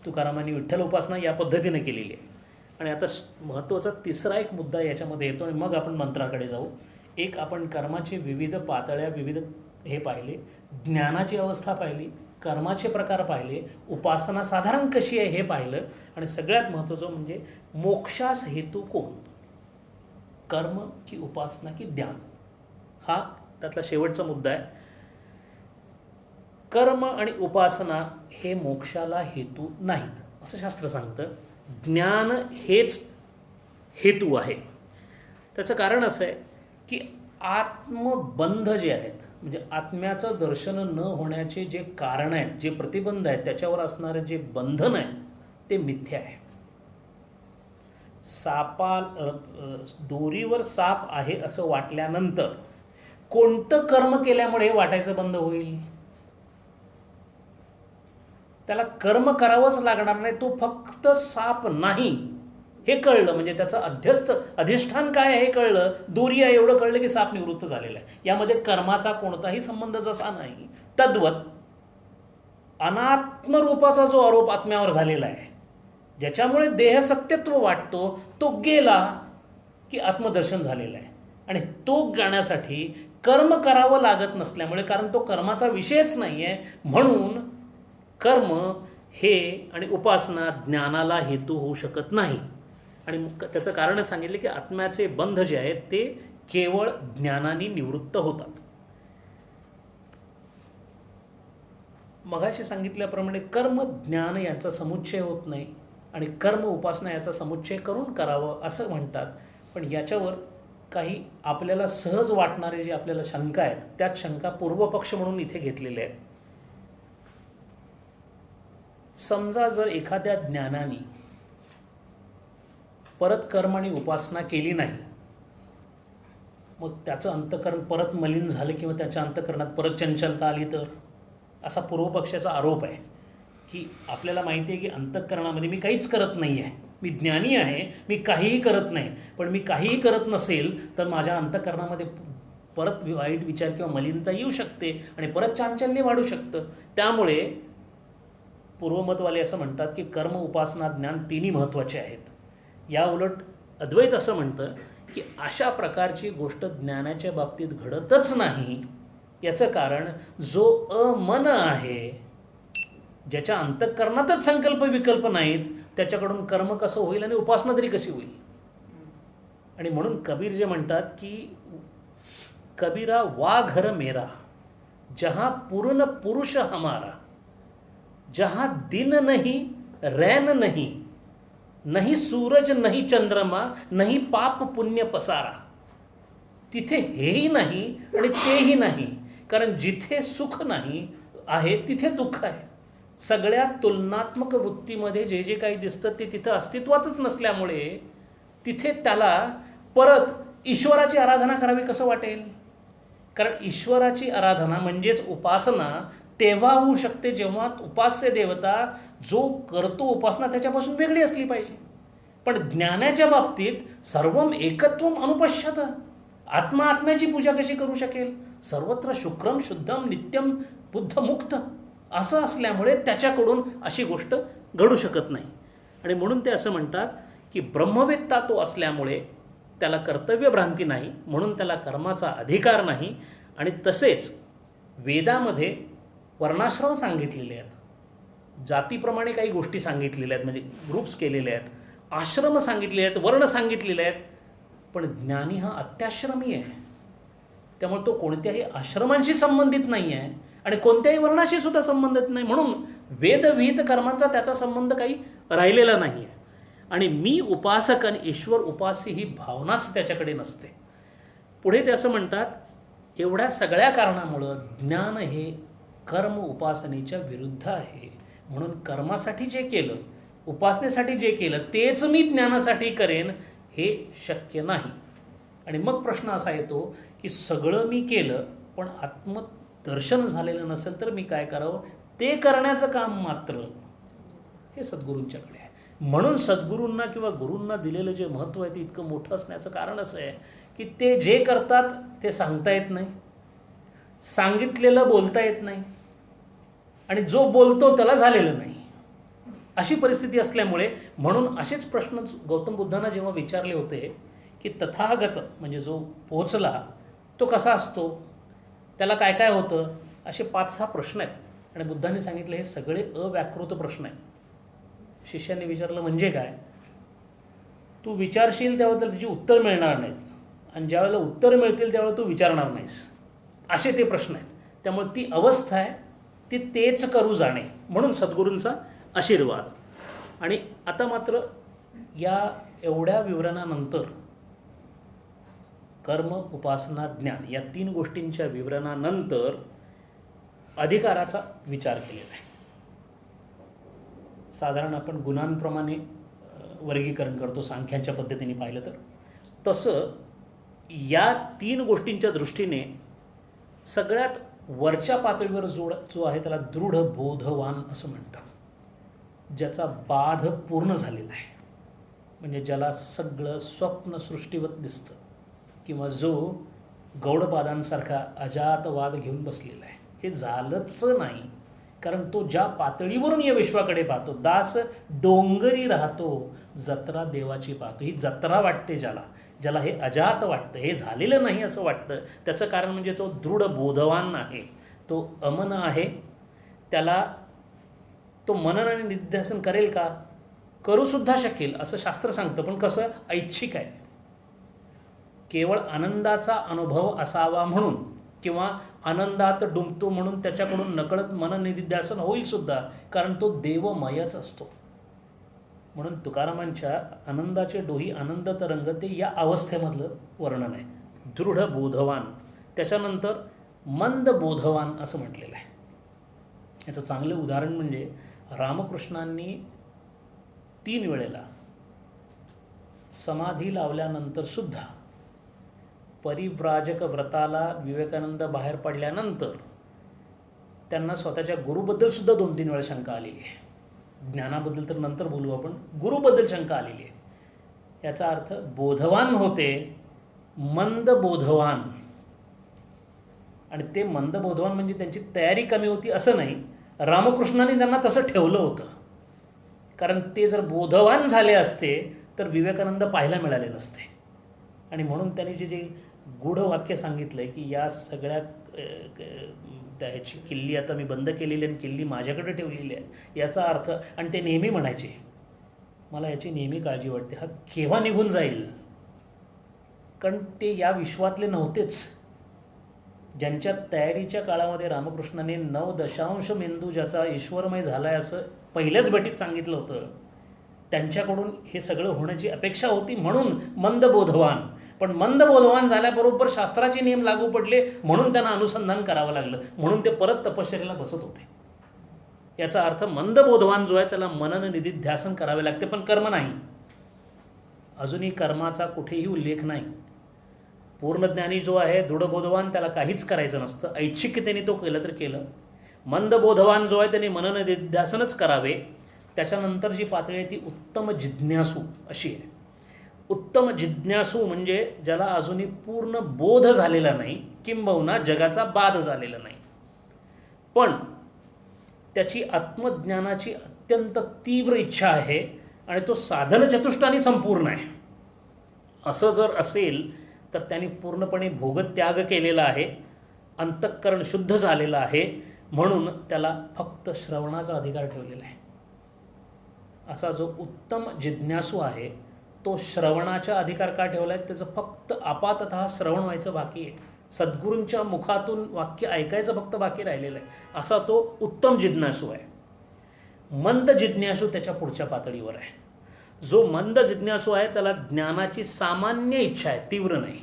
तुकारामांनी विठ्ठल उपासना या पद्धतीने केलेली आहे. आणि आता महत्त्वाचा तिसरा एक मुद्दा याच्यामध्ये येतो, आणि मग आपण मंत्राकडे जाऊ. एक, आपण कर्माचे विविध पातळ्या, विविध हे पाहिले, ज्ञानाची अवस्था पाहिली, कर्माचे प्रकार पाहिले, उपासना साधारण कशी आहे हे पाहिलं, आणि सगळ्यात महत्त्वाचं म्हणजे मोक्षास हेतू कोण, कर्म की उपासना की ध्यान, हा त्यातला शेवटचा मुद्दा आहे. कर्म आणि उपासना हे मोक्षाला हेतू नाहीत असं शास्त्र सांगतं. ज्ञान हेच हेतू आहे. त्याचं कारण असं आहे की आत्मबंध जे आहेत, म्हणजे आत्म्याचं दर्शन न होण्याचे जे कारण आहेत, जे प्रतिबंध आहेत, त्याच्यावर असणारे जे बंधन आहे ते मिथ्या आहे. दोरीवर साप आहे असं वाटल्यानंतर कोणतं कर्म केल्यामुळे हे वाटायचं बंद होईल? त्याला कर्म करावंच लागणार नाही, तो फक्त साप नाही हे कळलं म्हणजे त्याचं अधिष्ठान काय आहे हे कळलं, दोरी आहे एवढं कळलं की साप निवृत्त झालेला आहे. यामध्ये कर्माचा कोणताही संबंध जसा नाही, तद्वत अनात्मरूपाचा जो आरोप आत्म्यावर झालेला आहे, ज्याच्यामुळे देहसत्यत्व वाटतो, तो गेला की आत्मदर्शन झालेलं आहे. आणि तो गाण्यासाठी कर्म करावं लागत नसल्यामुळे, कारण तो कर्माचा विषयच नाही आहे, म्हणून कर्म हे आणि उपासना ज्ञानाला हेतू होऊ शकत नाही. आणि त्याचं कारणच सांगितले की आत्म्याचे बंध जे आहेत ते केवळ ज्ञानाने निवृत्त होतात. मगाशी सांगितल्याप्रमाणे कर्म ज्ञान यांचा समुच्चय होत नाही आणि कर्म उपासना याचा समुच्चय करून करावं असं म्हणतात. पण याच्यावर काही आपल्याला सहज वाटणारे जे आपल्याला शंका आहेत, त्यात शंका पूर्वपक्ष म्हणून इथे घेतलेल्या आहेत. समजा जर एखाद्या ज्ञानाने परत कर्म आणि उपासना केली नाही, मग त्याचं अंतःकरण परत मलिन झालं किंवा त्याच्या अंतःकरणात परत चंचलता आली तर, असा पूर्वपक्षाचा आरोप आहे की आपल्याला माहिती आहे की अंतःकरणामध्ये मी काहीच करत नाही आहे, मी ज्ञानी आहे, मी काहीही करत नाही, पण मी काहीही करत नसेल तर माझ्या अंतःकरणामध्ये परत वाईट विचार किंवा मलिनता येऊ शकते आणि परत चांचल्य वाढू शकतं. त्यामुळे पूर्वमतवाले असं म्हणतात की कर्म उपासना ज्ञान तिन्ही महत्त्वाचे आहेत. या उलट अद्वैत असं म्हणतं की अशा प्रकारची गोष्ट ज्ञानाच्या बाबतीत घडतच नाही. याचं कारण जो अमन आहे, ज्याच्या अंतःकरणातच संकल्प विकल्प नाहीत, त्याच्याकडून कर्म कसं होईल आणि उपासना तरी कशी होईल? आणि म्हणून कबीर जे म्हणतात की कबीरा वा घर मेरा जहाँ पूर्ण पुरुष हमारा, जहाँ दिन नहीं रैन नहीं, नहीं सूरज नहीं चंद्रमा, नहीं पाप पुण्य पसारा. तिथे हेही नाही आणि तेही नाही, कारण जिथे सुख नाही आहे तिथे दुःख आहे. सगळ्या तुलनात्मक वृत्तीमध्ये जे जे काही दिसतं ते तिथं अस्तित्वातच नसल्यामुळे तिथे त्याला परत ईश्वराची आराधना करावी कसं वाटेल? कारण ईश्वराची आराधना म्हणजेच उपासना तेव्हा होऊ शकते जेव्हा उपास्य देवता जो करतो उपासना त्याच्यापासून वेगळी असली पाहिजे. पण ज्ञानाच्या बाबतीत सर्वम एकत्वम अनुपश्यत, आत्मा आत्म्याची पूजा कशी करू शकेल? सर्वत्र शुक्रम शुद्धम नित्यम बुद्धमुक्त असं असल्यामुळे त्याच्याकडून अशी गोष्ट घडू शकत नाही. आणि म्हणून ते असं म्हणतात की ब्रह्मवेत्ता तो असल्यामुळे त्याला कर्तव्यभ्रांती नाही, म्हणून त्याला कर्माचा अधिकार नाही. आणि तसेच वेदामध्ये वर्णाश्रम सांगितलेले आहेत, जातीप्रमाणे काही गोष्टी सांगितलेल्या आहेत, म्हणजे ग्रुप्स केलेले आहेत, आश्रम सांगितले आहेत, वर्ण सांगितलेले आहेत. पण ज्ञानी हा अत्याश्रमी आहे, त्यामुळे तो कोणत्याही आश्रमांशी संबंधित नाही आहे आणि कोणत्याही वर्णाशी सुद्धा संबंधित नाही. म्हणून वेदविहित कर्मांचा त्याचा संबंध काही राहिलेला नाही आहे. आणि मी उपासक आणि ईश्वर उपासी ही भावनाच त्याच्याकडे नसते. पुढे ते असं म्हणतात, एवढ्या सगळ्या कारणामुळं ज्ञान हे कर्म उपासनेच्या विरुद्ध आहे. म्हणून कर्मासाठी जे केलं, उपासनेसाठी जे केलं तेच मी ज्ञानासाठी करेन हे शक्य नाही. आणि मग प्रश्न असा येतो की सगळं मी केलं पण आत्मदर्शन झालेलं नसेल तर मी काय करावं? ते करण्याचं काम मात्र हे सद्गुरूंच्याकडे आहे. म्हणून सद्गुरूंना किंवा गुरूंना दिलेलं जे महत्त्व आहे ते इतकं मोठं असण्याचं कारण असं आहे की ते जे करतात ते सांगता येत नाही, सांगितलेलं बोलता येत नाही आणि जो बोलतो त्याला झालेलं नाही, अशी परिस्थिती असल्यामुळे. म्हणून असेच प्रश्न गौतम बुद्धांना जेव्हा विचारले होते की तथागत म्हणजे जो पोहोचला तो कसा असतो, त्याला काय काय होतं, असे 5-6 प्रश्न आहेत आणि बुद्धांनी सांगितलं हे सगळे अव्याकृत प्रश्न आहेत. शिष्याने विचारलं म्हणजे काय, तू विचारशील त्याबद्दल त्याची उत्तर मिळणार नाहीत आणि ज्यावेळेला उत्तर मिळतील त्यावेळेला तू विचारणार नाहीस, असे ते प्रश्न आहेत. त्यामुळे ती अवस्था आहे ती तेच करू जाणे, म्हणून सद्गुरूंचा आशीर्वाद. आणि आता मात्र या एवढ्या विवरणानंतर कर्म, उपासना, ज्ञान या 3 गोष्टींच्या विवरणानंतर अधिकाराचा विचार केलेला आहे. साधारण आपण गुणांप्रमाणे वर्गीकरण करतो सांख्यांच्या पद्धतीने पाहिलं तर, तसं या 3 गोष्टींच्या दृष्टीने सगळ्यात वरच्या पातळीवर जो आहे त्याला दृढ बोधवान असं म्हणतात, ज्याचा बाध पूर्ण झालेला आहे, म्हणजे ज्याला सगळं स्वप्न सृष्टीवत दिसतं, किंवा जो गौडपादांसारखा अजातवाद घेऊन बसलेला आहे. हे झालंच नाही, कारण तो ज्या पातळीवरून या विश्वाकडे पाहतो, दास डोंगरी राहतो जत्रा देवाची पाहतो, ही जत्रा वाटते ज्याला हे अजात वाटतं, हे झालेलं नाही असं वाटतं. त्याचं कारण म्हणजे तो दृढ बोधवान आहे, तो अमन आहे. त्याला तो मनन आणि निध्यासन करेल का, करूसुद्धा शकेल असं शास्त्र सांगतं, पण कसं ऐच्छिक आहे. केवळ आनंदाचा अनुभव असावा म्हणून किंवा आनंदात डुंबतो म्हणून त्याच्याकडून नकळत मनन निध्यासन होईल सुद्धा, कारण तो देवमयच असतो. म्हणून तुकारामांच्या आनंदाचे डोही आनंद तरंग ते या अवस्थेमधलं वर्णन आहे, दृढ बोधवान. त्याच्यानंतर मंद बोधवान असं म्हटलेलं आहे. याचं चांगलं उदाहरण म्हणजे रामकृष्णांनी 3 वेळेला समाधी लावल्यानंतर सुद्धा परिव्राजक व्रताला विवेकानंद बाहेर पडल्यानंतर त्यांना स्वतःच्या गुरुबद्दल सुद्धा 2-3 वेळा शंका आलेली आहे. ज्ञानाबद्दल तर नंतर बोलू आपण, गुरुबद्दल शंका आलेली आहे. याचा अर्थ बोधवान होते, मंद बोधवान. आणि ते मंद बोधवान म्हणजे त्यांची तयारी कमी होती असं नाही, रामकृष्णाने त्यांना तसं ठेवलं होतं. कारण ते जर बोधवान झाले असते तर विवेकानंद पाहायला मिळाले नसते. आणि म्हणून त्यांनी जे गूढ वाक्य सांगितलं आहे की या सगळ्या ह्याची किल्ली आता मी बंद केलेली आणि किल्ली माझ्याकडे ठेवलेली आहे, याचा अर्थ, आणि ते नेहमी म्हणायचे मला याची नेहमी काळजी वाटते, हा केव्हा निघून जाईल. कारण ते या विश्वातले नव्हतेच. ज्यांच्या तयारीच्या काळामध्ये रामकृष्णाने 9 मेंदू ज्याचा ईश्वरमय झाला आहे असं पहिल्याच भेटीत सांगितलं होतं, त्यांच्याकडून हे सगळं होण्याची अपेक्षा होती, म्हणून मंदबोधवान. पण मंदबोधवान झाल्याबरोबर शास्त्राचे नियम लागू पडले, म्हणून त्यांना अनुसंधान करावं लागलं, म्हणून ते परत तपश्चर्याला बसत होते. याचा अर्थ मंदबोधवान जो आहे त्याला मनन निधिध्यासन करावे लागते, पण कर्म नाही. अजूनही कर्माचा कुठेही उल्लेख नाही. पूर्णज्ञानी जो आहे दृढबोधवान त्याला काहीच करायचं नसतं, ऐच्छिकतेने तो केलं तर केलं. मंदबोधवान जो आहे त्याने मनन निधिध्यासनच करावे. त्याच्यानंतर जी पातळी आहे ती उत्तम जिज्ञासू अशी आहे. उत्तम जिज्ञासू म्हणजे ज्याला अजूनही पूर्ण बोध झालेला नाही, किंबहुना जगाचा बाध झालेला नाही, पण त्याची आत्मज्ञानाची अत्यंत तीव्र इच्छा आहे आणि तो साधन चतुष्टानी संपूर्ण आहे. असं जर असेल तर त्यांनी पूर्णपणे भोगत्याग केलेला आहे, अंतःकरण शुद्ध झालेलं आहे, म्हणून त्याला फक्त श्रवणाचा अधिकार ठेवलेला आहे. असा जो उत्तम जिज्ञासू आहे तो श्रवणाचा अधिकार का ठेवला आहे, त्याचं फक्त आपाततः श्रवण व्हायचं बाकी आहे, सद्गुरूंच्या मुखातून वाक्य ऐकायचं फक्त बाकी राहिलेलं आहे. असा तो उत्तम जिज्ञासू आहे. मंद जिज्ञासू त्याच्या पुढच्या पातळीवर आहे. जो मंद जिज्ञासू आहे त्याला ज्ञानाची सामान्य इच्छा आहे, तीव्र नाही.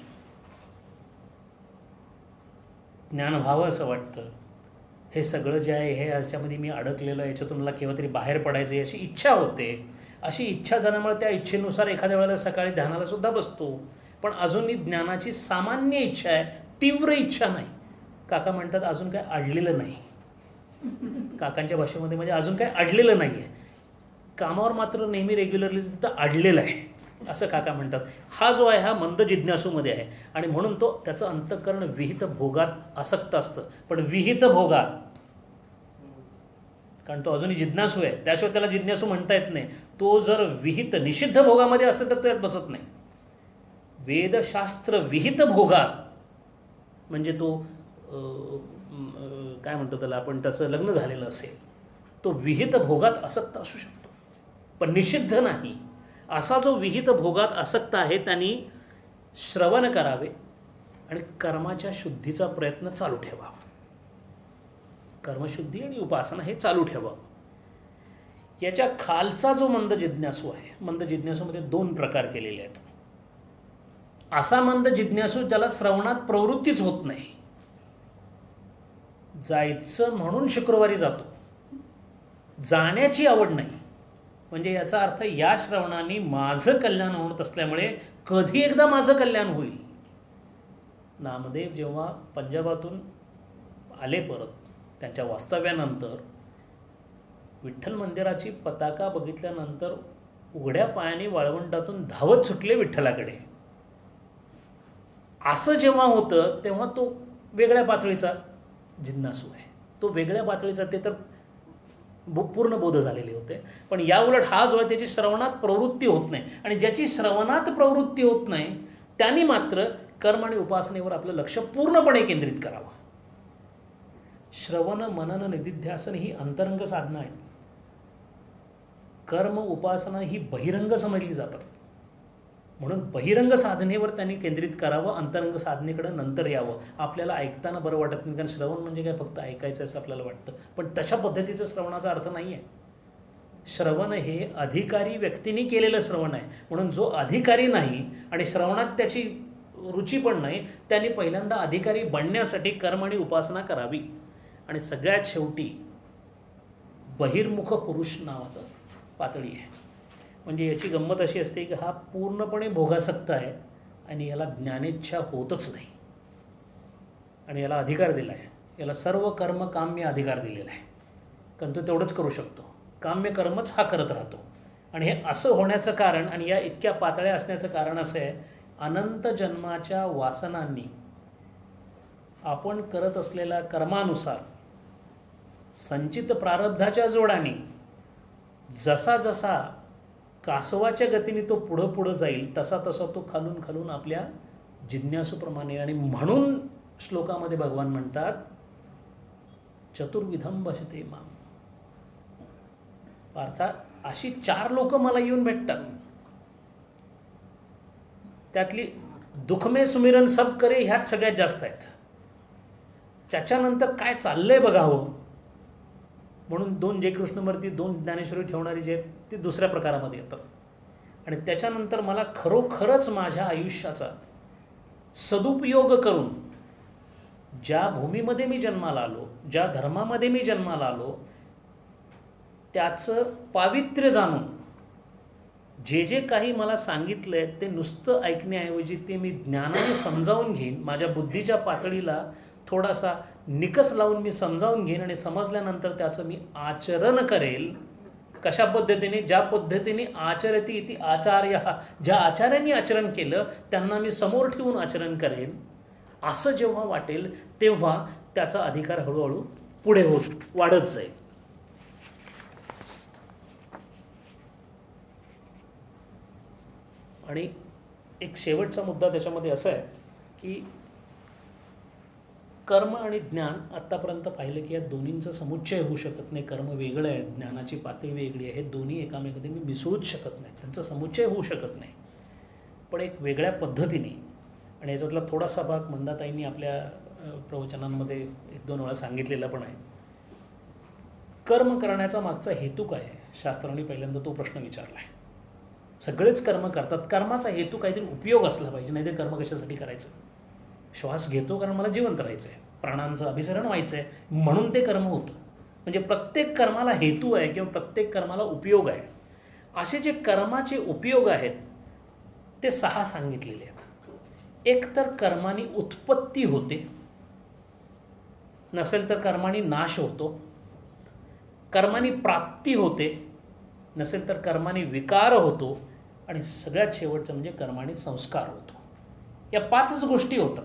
ज्ञान व्हावं असं वाटतं, हे सगळं जे आहे हे याच्यामध्ये मी अडकलेलं आहे, याच्यातून मला केव्हा तरी बाहेर पडायचं आहे अशी इच्छा होते. अशी इच्छा झाल्यामुळे त्या इच्छेनुसार एखाद्या वेळेला सकाळी ध्यानाला सुद्धा बसतो, पण अजूनही ज्ञानाची सामान्य इच्छा आहे, तीव्र इच्छा नाही. काका म्हणतात अजून काय अडलेलं नाही. काकांच्या भाषेमध्ये म्हणजे अजून काय अडलेलं नाही आहे, कामावर मात्र नेहमी रेग्युलरली तिथं अडलेलं आहे असं काका म्हणतात. हा जो आहे हा मंद जिज्ञासूमध्ये आहे आणि म्हणून तो त्याचं अंतःकरण विहित भोगात आसक्त असतं. पण विहित भोगात, कारण तो अजूनही जिज्ञासू आहे, त्याशिवाय त्याला जिज्ञासू म्हणता येत नाही. तो जर विहित निषिद्ध भोगामध्ये असेल तर तो यात बसत नाही. वेदशास्त्र विहित भोगात म्हणजे तो काय म्हणतो त्याला आपण, त्याचं लग्न झालेलं असेल, तो विहित भोगात आसक्त असू शकतो, पण निषिद्ध नाही. असा जो विहित भोगात आसक्त आहे त्यांनी श्रवण करावे आणि कर्माच्या शुद्धीचा प्रयत्न चालू ठेवावा. कर्मशुद्धी आणि उपासना हे चालू ठेवावं. याच्या खालचा जो मंद जिज्ञासू आहे, मंद जिज्ञासूमध्ये 2 प्रकार केलेले आहेत. असा मंद जिज्ञासू ज्याला श्रवणात प्रवृत्तीच होत नाही, जायचं म्हणून शुक्रवारी जातो, जाण्याची आवड नाही. म्हणजे याचा अर्थ या श्रवणाने माझं कल्याण होत असल्यामुळे कधी एकदा माझं कल्याण होईल. नामदेव जेव्हा पंजाबातून आले परत त्यांच्या वास्तव्यानंतर, विठ्ठल मंदिराची पताका बघितल्यानंतर उघड्या पायाने वाळवंटातून धावत सुटले विठ्ठलाकडे. असं जेव्हा होतं तेव्हा तो वेगळ्या पातळीचा जिज्ञासू आहे, तो वेगळ्या पातळीचा, ते तर पूर्ण बोध झालेले होते. पण या उलट हा जो आहे त्याची श्रवणात प्रवृत्ती होत नाही, आणि ज्याची श्रवणात प्रवृत्ती होत नाही त्यांनी मात्र कर्म आणि उपासनेवर आपलं लक्ष पूर्णपणे केंद्रित करावं. श्रवण मनन निधिध्यासन ही अंतरंग साधनं आहेत. कर्म उपासना ही बहिरंग समजली जातात, म्हणून बहिरंग साधनेवर त्यांनी केंद्रित करावं, अंतरंग साधनेकडे नंतर यावं. आपल्याला ऐकताना बरं वाटत नाही, कारण श्रवण म्हणजे काय फक्त ऐकायचं असं आपल्याला वाटतं, पण तशा पद्धतीचं श्रवणाचा अर्थ नाही आहे. श्रवण हे अधिकारी व्यक्तीने केलेलं श्रवण आहे, म्हणून जो अधिकारी नाही आणि श्रवणात त्याची रुची पण नाही, त्यांनी पहिल्यांदा अधिकारी बनण्यासाठी कर्म आणि उपासना करावी. आणि सगळ्यात शेवटी बहिर्मुख पुरुष नावाचं पातळी आहे. म्हणजे याची गंमत अशी असते की हा पूर्णपणे भोगासक्त आहे आणि याला ज्ञानेच्छा होतच नाही, आणि याला अधिकार दिला आहे, याला सर्व कर्म काम्य अधिकार दिलेला आहे, कारण तो तेवढंच करू शकतो. काम्य कर्मच हा करत राहतो. आणि हे असं होण्याचं कारण आणि या इतक्या पातळ्या असण्याचं कारण असं आहे, अनंत जन्माच्या वासनांनी आपण करत असलेल्या कर्मानुसार संचित प्रारब्धाच्या जोडाने जसा जसा कासवाच्या गतीने तो पुढं पुढं जाईल तसा तसा तो खालून खालून आपल्या जिज्ञासूप्रमाणे, आणि म्हणून श्लोकामध्ये भगवान म्हणतात चतुर्विधम भजते माम. अर्थात अशी 4 लोक मला येऊन भेटतात, त्यातली दुःखमे सुमिरन सब करे ह्यात सगळ्यात जास्त आहेत. त्याच्यानंतर काय चाललंय बघावं म्हणून 2 जय कृष्णमूर्ती 2 ज्ञानेश्वरी ठेवणारी जे आहेत ती दुसऱ्या प्रकारामध्ये येतात. आणि त्याच्यानंतर मला खरोखरच माझ्या आयुष्याचा सदुपयोग करून ज्या भूमीमध्ये मी जन्माला आलो, ज्या धर्मामध्ये मी जन्माला आलो, त्याचं पावित्र्य जाणून जे जे काही मला सांगितलं आहे ते नुसतं ऐकण्याऐवजी ते मी ज्ञानाने समजावून घेईन, माझ्या बुद्धीच्या पातळीला थोडासा निकस लावून मी समजावून घेईन, आणि समजल्यानंतर त्याचं मी आचरण करेल. कशा पद्धतीने? ज्या पद्धतीने आचरती इति आचार्य, ज्या आचार्यांनी आचरण केलं त्यांना मी समोर ठेवून आचरण करेन. असं जेव्हा वाटेल तेव्हा त्याचा अधिकार हळूहळू पुढे वाढत जाईल. आणि एक शेवटचा मुद्दा त्याच्यामध्ये असा आहे की कर्म आणि ज्ञान आत्तापर्यंत पाहिलं की या दोन्हींचा समुच्चय होऊ शकत नाही. कर्म वेगळं आहे, ज्ञानाची पातळी वेगळी आहे, हे दोन्ही एकामेकांमध्ये मी मिसळूच शकत नाही, त्यांचा समुच्चय होऊ शकत नाही. पण एक वेगळ्या पद्धतीने, आणि याच्यातला थोडासा भाग मंदाताईंनी आपल्या प्रवचनांमध्ये 1-2 वेळा सांगितलेला पण आहे. कर्म करण्याचा मागचा हेतू काय आहे? शास्त्रांनी पहिल्यांदा तो प्रश्न विचारला आहे. सगळेच कर्म करतात, कर्माचा हेतू काहीतरी उपयोग असला पाहिजे, नाही तर कर्म कशासाठी करायचं? श्वास घेतो कारण मला जिवंत राहायचं आहे, प्राणांचं अभिसरण व्हायचं आहे, म्हणून ते कर्म होतं. म्हणजे प्रत्येक कर्माला हेतू आहे किंवा प्रत्येक कर्माला उपयोग आहे. असे जे कर्माचे उपयोग आहेत ते 6 सांगितलेले आहेत. एक तर कर्माने उत्पत्ती होते, नसेल तर कर्माने नाश होतो. कर्माने प्राप्ती होते, नसेल तर कर्माने विकार होतो. आणि सगळ्यात शेवटचं म्हणजे कर्माने संस्कार होतो. या 5च गोष्टी होतात.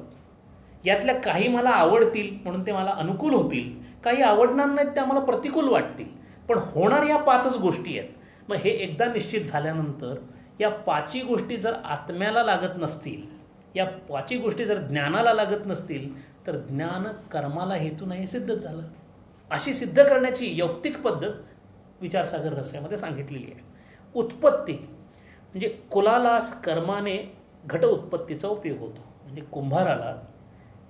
यातल्या काही मला आवडतील म्हणून ते मला अनुकूल होतील, काही आवडणार नाहीत त्या मला प्रतिकूल वाटतील, पण होणार या 5च गोष्टी आहेत. मग हे एकदा निश्चित झाल्यानंतर या 5ही गोष्टी जर आत्म्याला लागत नसतील, या 5ही गोष्टी जर ज्ञानाला लागत नसतील, तर ज्ञान कर्माला हेतू नाही हे सिद्धच झालं. अशी सिद्ध करण्याची यौक्तिक पद्धत विचारसागर रहस्यामध्ये सांगितलेली आहे. उत्पत्ती म्हणजे कुलालास कर्माने घट उत्पत्तीचा उपयोग होतो. म्हणजे कुंभाराला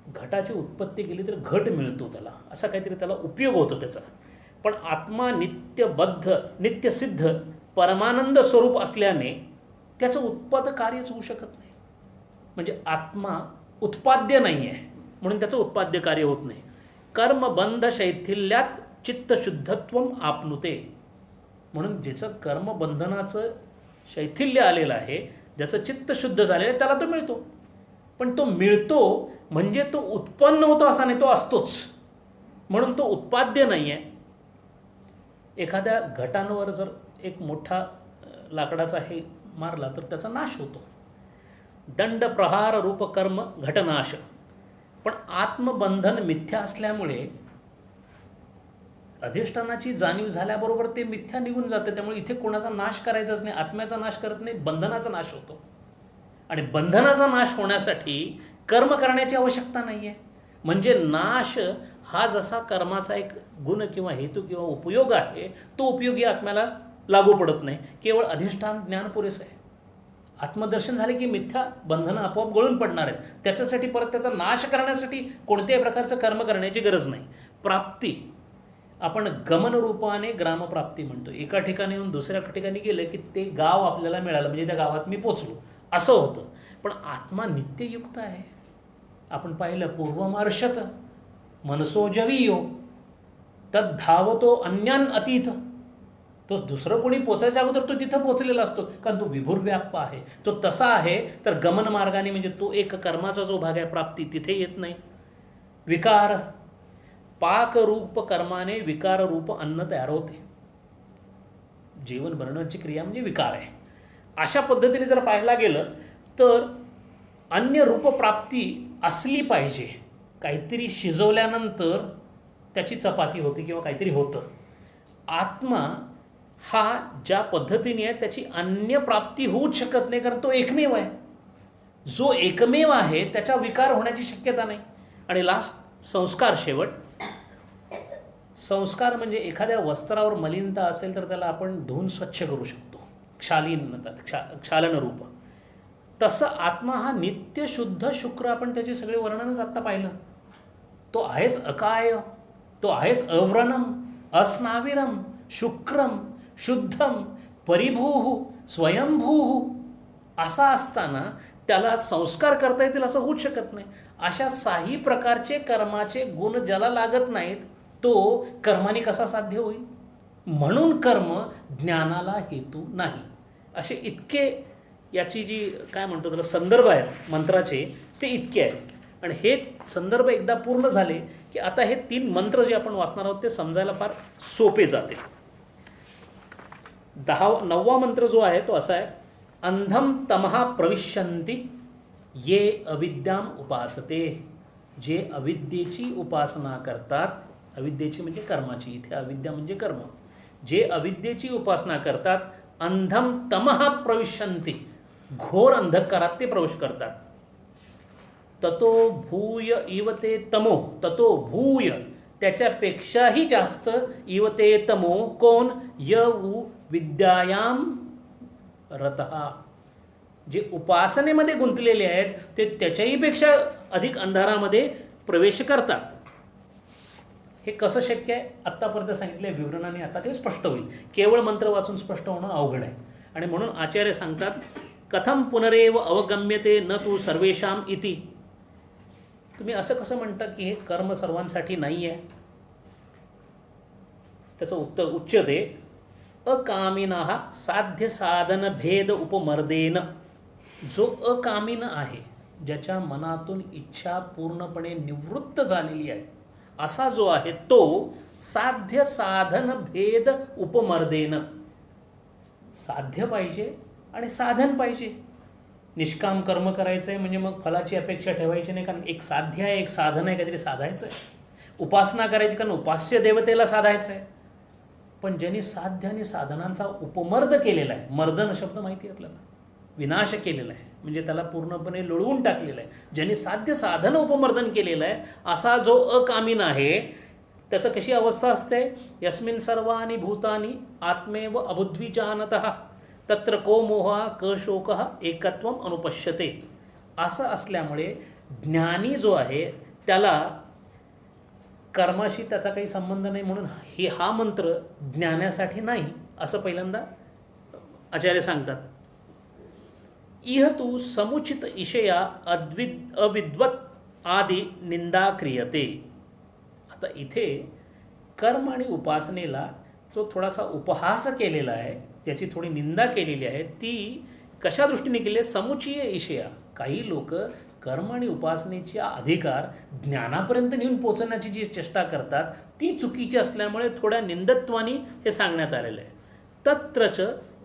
घटाची उत्पत्ती केली तर घट मिळतो त्याला, असा काहीतरी त्याला उपयोग होतो त्याचा. पण आत्मा नित्यबद्ध नित्यसिद्ध परमानंद स्वरूप असल्याने त्याचं उत्पाद कार्यच होऊ शकत नाही. म्हणजे आत्मा उत्पाद्य नाही आहे म्हणून त्याचं उत्पाद्य कार्य होत नाही. कर्मबंध शैथिल्यात चित्तशुद्धत्व आपनुते, म्हणून ज्याचं कर्मबंधनाचं शैथिल्य आलेलं आहे, ज्याचं चित्त शुद्ध झालेलं आहे त्याला तो मिळतो. पण तो मिळतो म्हणजे तो उत्पन्न होतो असा नाही, तो असतोच, म्हणून तो उत्पाद्य नाही आहे. एखाद्या घटांवर जर एक मोठा लाकडाचा हे मारला तर त्याचा नाश होतो. दंड प्रहार रूप कर्म घटनाश. पण आत्मबंधन मिथ्या असल्यामुळे अधिष्ठानाची जाणीव झाल्याबरोबर ते मिथ्या निघून जाते. त्यामुळे इथे कोणाचा नाश करायचाच नाही, आत्म्याचा नाश करत नाही, बंधनाचा नाश होतो. आणि बंधनाचा नाश होण्यासाठी कर्म करण्याची आवश्यकता नाही आहे. म्हणजे नाश हा जसा कर्माचा एक गुण किंवा हेतू किंवा उपयोग आहे, तो उपयोगी आत्म्याला लागू पडत नाही. केवळ अधिष्ठान ज्ञान पुरेसं आहे. आत्मदर्शन झाले की मिथ्या बंधनं आपोआप गळून पडणार आहेत. त्याच्यासाठी परत त्याचा नाश करण्यासाठी कोणत्याही प्रकारचं कर्म करण्याची गरज नाही. प्राप्ती आपण गमनरूपाने ग्रामप्राप्ती म्हणतो. एका ठिकाणी येऊन दुसऱ्या ठिकाणी गेलं की ते गाव आपल्याला मिळालं, म्हणजे त्या गावात मी पोचलो असं होतं. पण आत्मा नित्ययुक्त आहे. आपण पाहिलं पूर्वमार्षत मनसोजवीयो तद धावतो अन्यान अतीत. तो दुसरं कोणी पोचायच्या अगोदर तो तिथं पोचलेला असतो, कारण तो विभुर्व्याप्त आहे. तो तसा आहे तर गमन मार्गाने म्हणजे तो एक कर्माचा जो भाग आहे प्राप्ती तिथे येत नाही. विकार पाकरूप कर्माने विकाररूप अन्न तयार होते. जेवण बनवण्याची क्रिया म्हणजे विकार आहे. अशा पद्धतीने जर पाहायला गेलं तर अन्य रूपप्राप्ती असली पाहिजे. काहीतरी शिजवल्यानंतर त्याची चपाती होते किंवा काहीतरी होतं. आत्मा हा ज्या पद्धतीने आहे त्याची अन्य प्राप्ती होऊच शकत नाही, कारण तो एकमेव आहे. जो एकमेव आहे त्याचा विकार होण्याची शक्यता नाही. आणि लास्ट संस्कार, शेवट. संस्कार म्हणजे एखाद्या वस्त्रावर मलिनता असेल तर त्याला आपण धुवून स्वच्छ करू शकतो, क्षालन रूप. तसं आत्मा हा नित्य शुद्ध शुक्र. आपण त्याचे सगळे वर्णनच आत्ता पाहिलं. तो आहेच अकाय, तो आहेच अव्रणम, अस्नाविरम, शुक्रम, शुद्धम, परिभूः, स्वयंभूः. असा असताना त्याला संस्कार करता येतील असं होऊच शकत नाही. अशा 6 प्रकारचे कर्माचे गुण ज्याला लागत नाहीत तो कर्माने कसा साध्य होईल. म्हणून कर्म ज्ञानाला हेतू नाही. असे इतके याची जी काय म्हणतो त्याला संदर्भ आहेत मंत्राचे ते इतके आहेत. आणि हे संदर्भ एकदा पूर्ण झाले की आता हे 3 मंत्र जे आपण वाचणार आहोत ते समजायला फार सोपे जाते. 9वा मंत्र जो आहे तो असा आहे. अंधम तमहा प्रविशन्ति ये अविद्याम उपासते. जे अविद्येची उपासना करतात, अविद्येची म्हणजे कर्माची, इथे अविद्या म्हणजे कर्म. जे अविद्येची उपासना करतात अंधम तमहा प्रविशन्ति, घोर अंधकारात ते प्रवेश करतात. ततो भूय इवते तमो, ततो भूय त्याच्यापेक्षाही जास्त इवते तमो कोण यऊ विद्यायाम रतः. जे उपासनेमध्ये गुंतलेले आहेत ते त्याच्याही पेक्षा अधिक अंधारामध्ये प्रवेश करतात. हे कसं शक्य आहे आत्तापर्यंत सांगितल्या विवरणाने आता ते स्पष्ट होईल. केवळ मंत्र वाचून स्पष्ट होणं अवघड आहे. आणि म्हणून आचार्य सांगतात कथम पुनरेव अवगम्यते न तू सर्वेषाम इति. तुम्ही असं कसं म्हणता की हे कर्म सर्वांसाठी नाही आहे. त्याचं उत्तर उच्यते अकामिनः साध्य साधन भेद उपमर्देन. जो अकामीन आहे, ज्याच्या मनातून इच्छा पूर्णपणे निवृत्त झालेली आहे, असा जो आहे तो साध्य साधन भेद उपमर्देन. साध्य पाहिजे आणि साधन पाहिजे. निष्काम कर्म करायचं आहे म्हणजे मग फलाची अपेक्षा ठेवायची नाही, कारण एक साध्य आहे, एक साधन आहे, काहीतरी साधायचं आहे. उपासना करायची कारण उपास्य देवतेला साधायचं आहे. पण ज्यांनी साध्य आणि साधनांचा उपमर्द केलेला आहे, मर्दन शब्द माहिती आहे आपल्याला, विनाश केलेला आहे, म्हणजे त्याला पूर्णपणे लोळवून टाकलेलं आहे. ज्यांनी साध्य साधन उपमर्दन केलेलं आहे असा जो अकामीन आहे त्याचं कशी अवस्था असते? यस्मिन सर्वाणि भूतानि आत्मेव अबुद्विजानतः तत्र को मोह क शोक एकत्वम अनुपश्यते. असं असल्यामुळे ज्ञानी जो आहे त्याला कर्माशी त्याचा काही संबंध नाही, म्हणून हा मंत्र ज्ञानासाठी नाही असं पहिल्यांदा आचार्य सांगतात. इह तू समुचित इषया अविद्वत आदी निंदा क्रियते. आता इथे कर्म आणि उपासनेला जो थोडासा उपहास केलेला आहे, त्याची थोडी निंदा केलेली आहे, ती कशा दृष्टीने केली आहे? समुचिय इषया. काही लोक कर्म आणि उपासनेचा अधिकार ज्ञानापर्यंत नेऊन पोचण्याची जी चेष्टा करतात ती चुकीची असल्यामुळे थोड्या निंदत्वानी हे सांगण्यात आलेलं आहे. तत्रच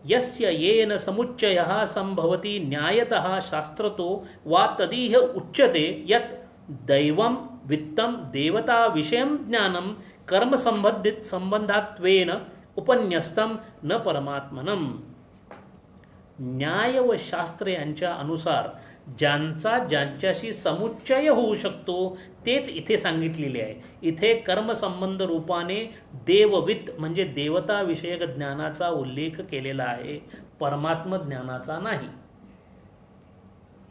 यस्य येन समुच्चयः संभवति न्यायतः शास्त्रतो वा तदीह उच्यते यत् दैवं वित्तं देवता विषयं ज्ञानं कर्म संबंधात्वेन उपन्यस्तं न परमात्मनं. न्याय व शास्त्र यांच्या अनुसार ज्यांच्याशी समुच्चय होऊ शकतो तेच इथे सांगितलेले आहे. इथे कर्मसंबंध रूपाने देववित म्हणजे देवता विषयक ज्ञानाचा उल्लेख केलेला आहे, परमात्म ज्ञानाचा नाही.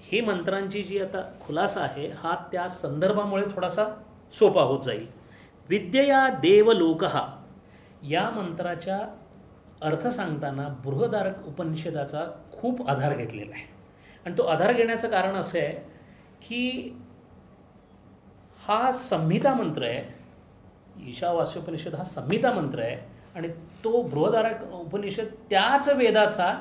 ही मंत्रांची जी आता खुलासा आहे हा त्या संदर्भामुळे थोडासा सोपा होत जाईल. विद्यया देवलोकः या मंत्राच्या अर्थ सांगताना बृहदारक उपनिषदाचा खूप आधार घेतलेला आहे. आणि तो आधार घेण्याचं कारण असं आहे की हा संहिता मंत्र आहे. ईशावास्योपनिषद हा संहिता मंत्र आहे आणि तो बृहदारक उपनिषद त्याच वेदाचा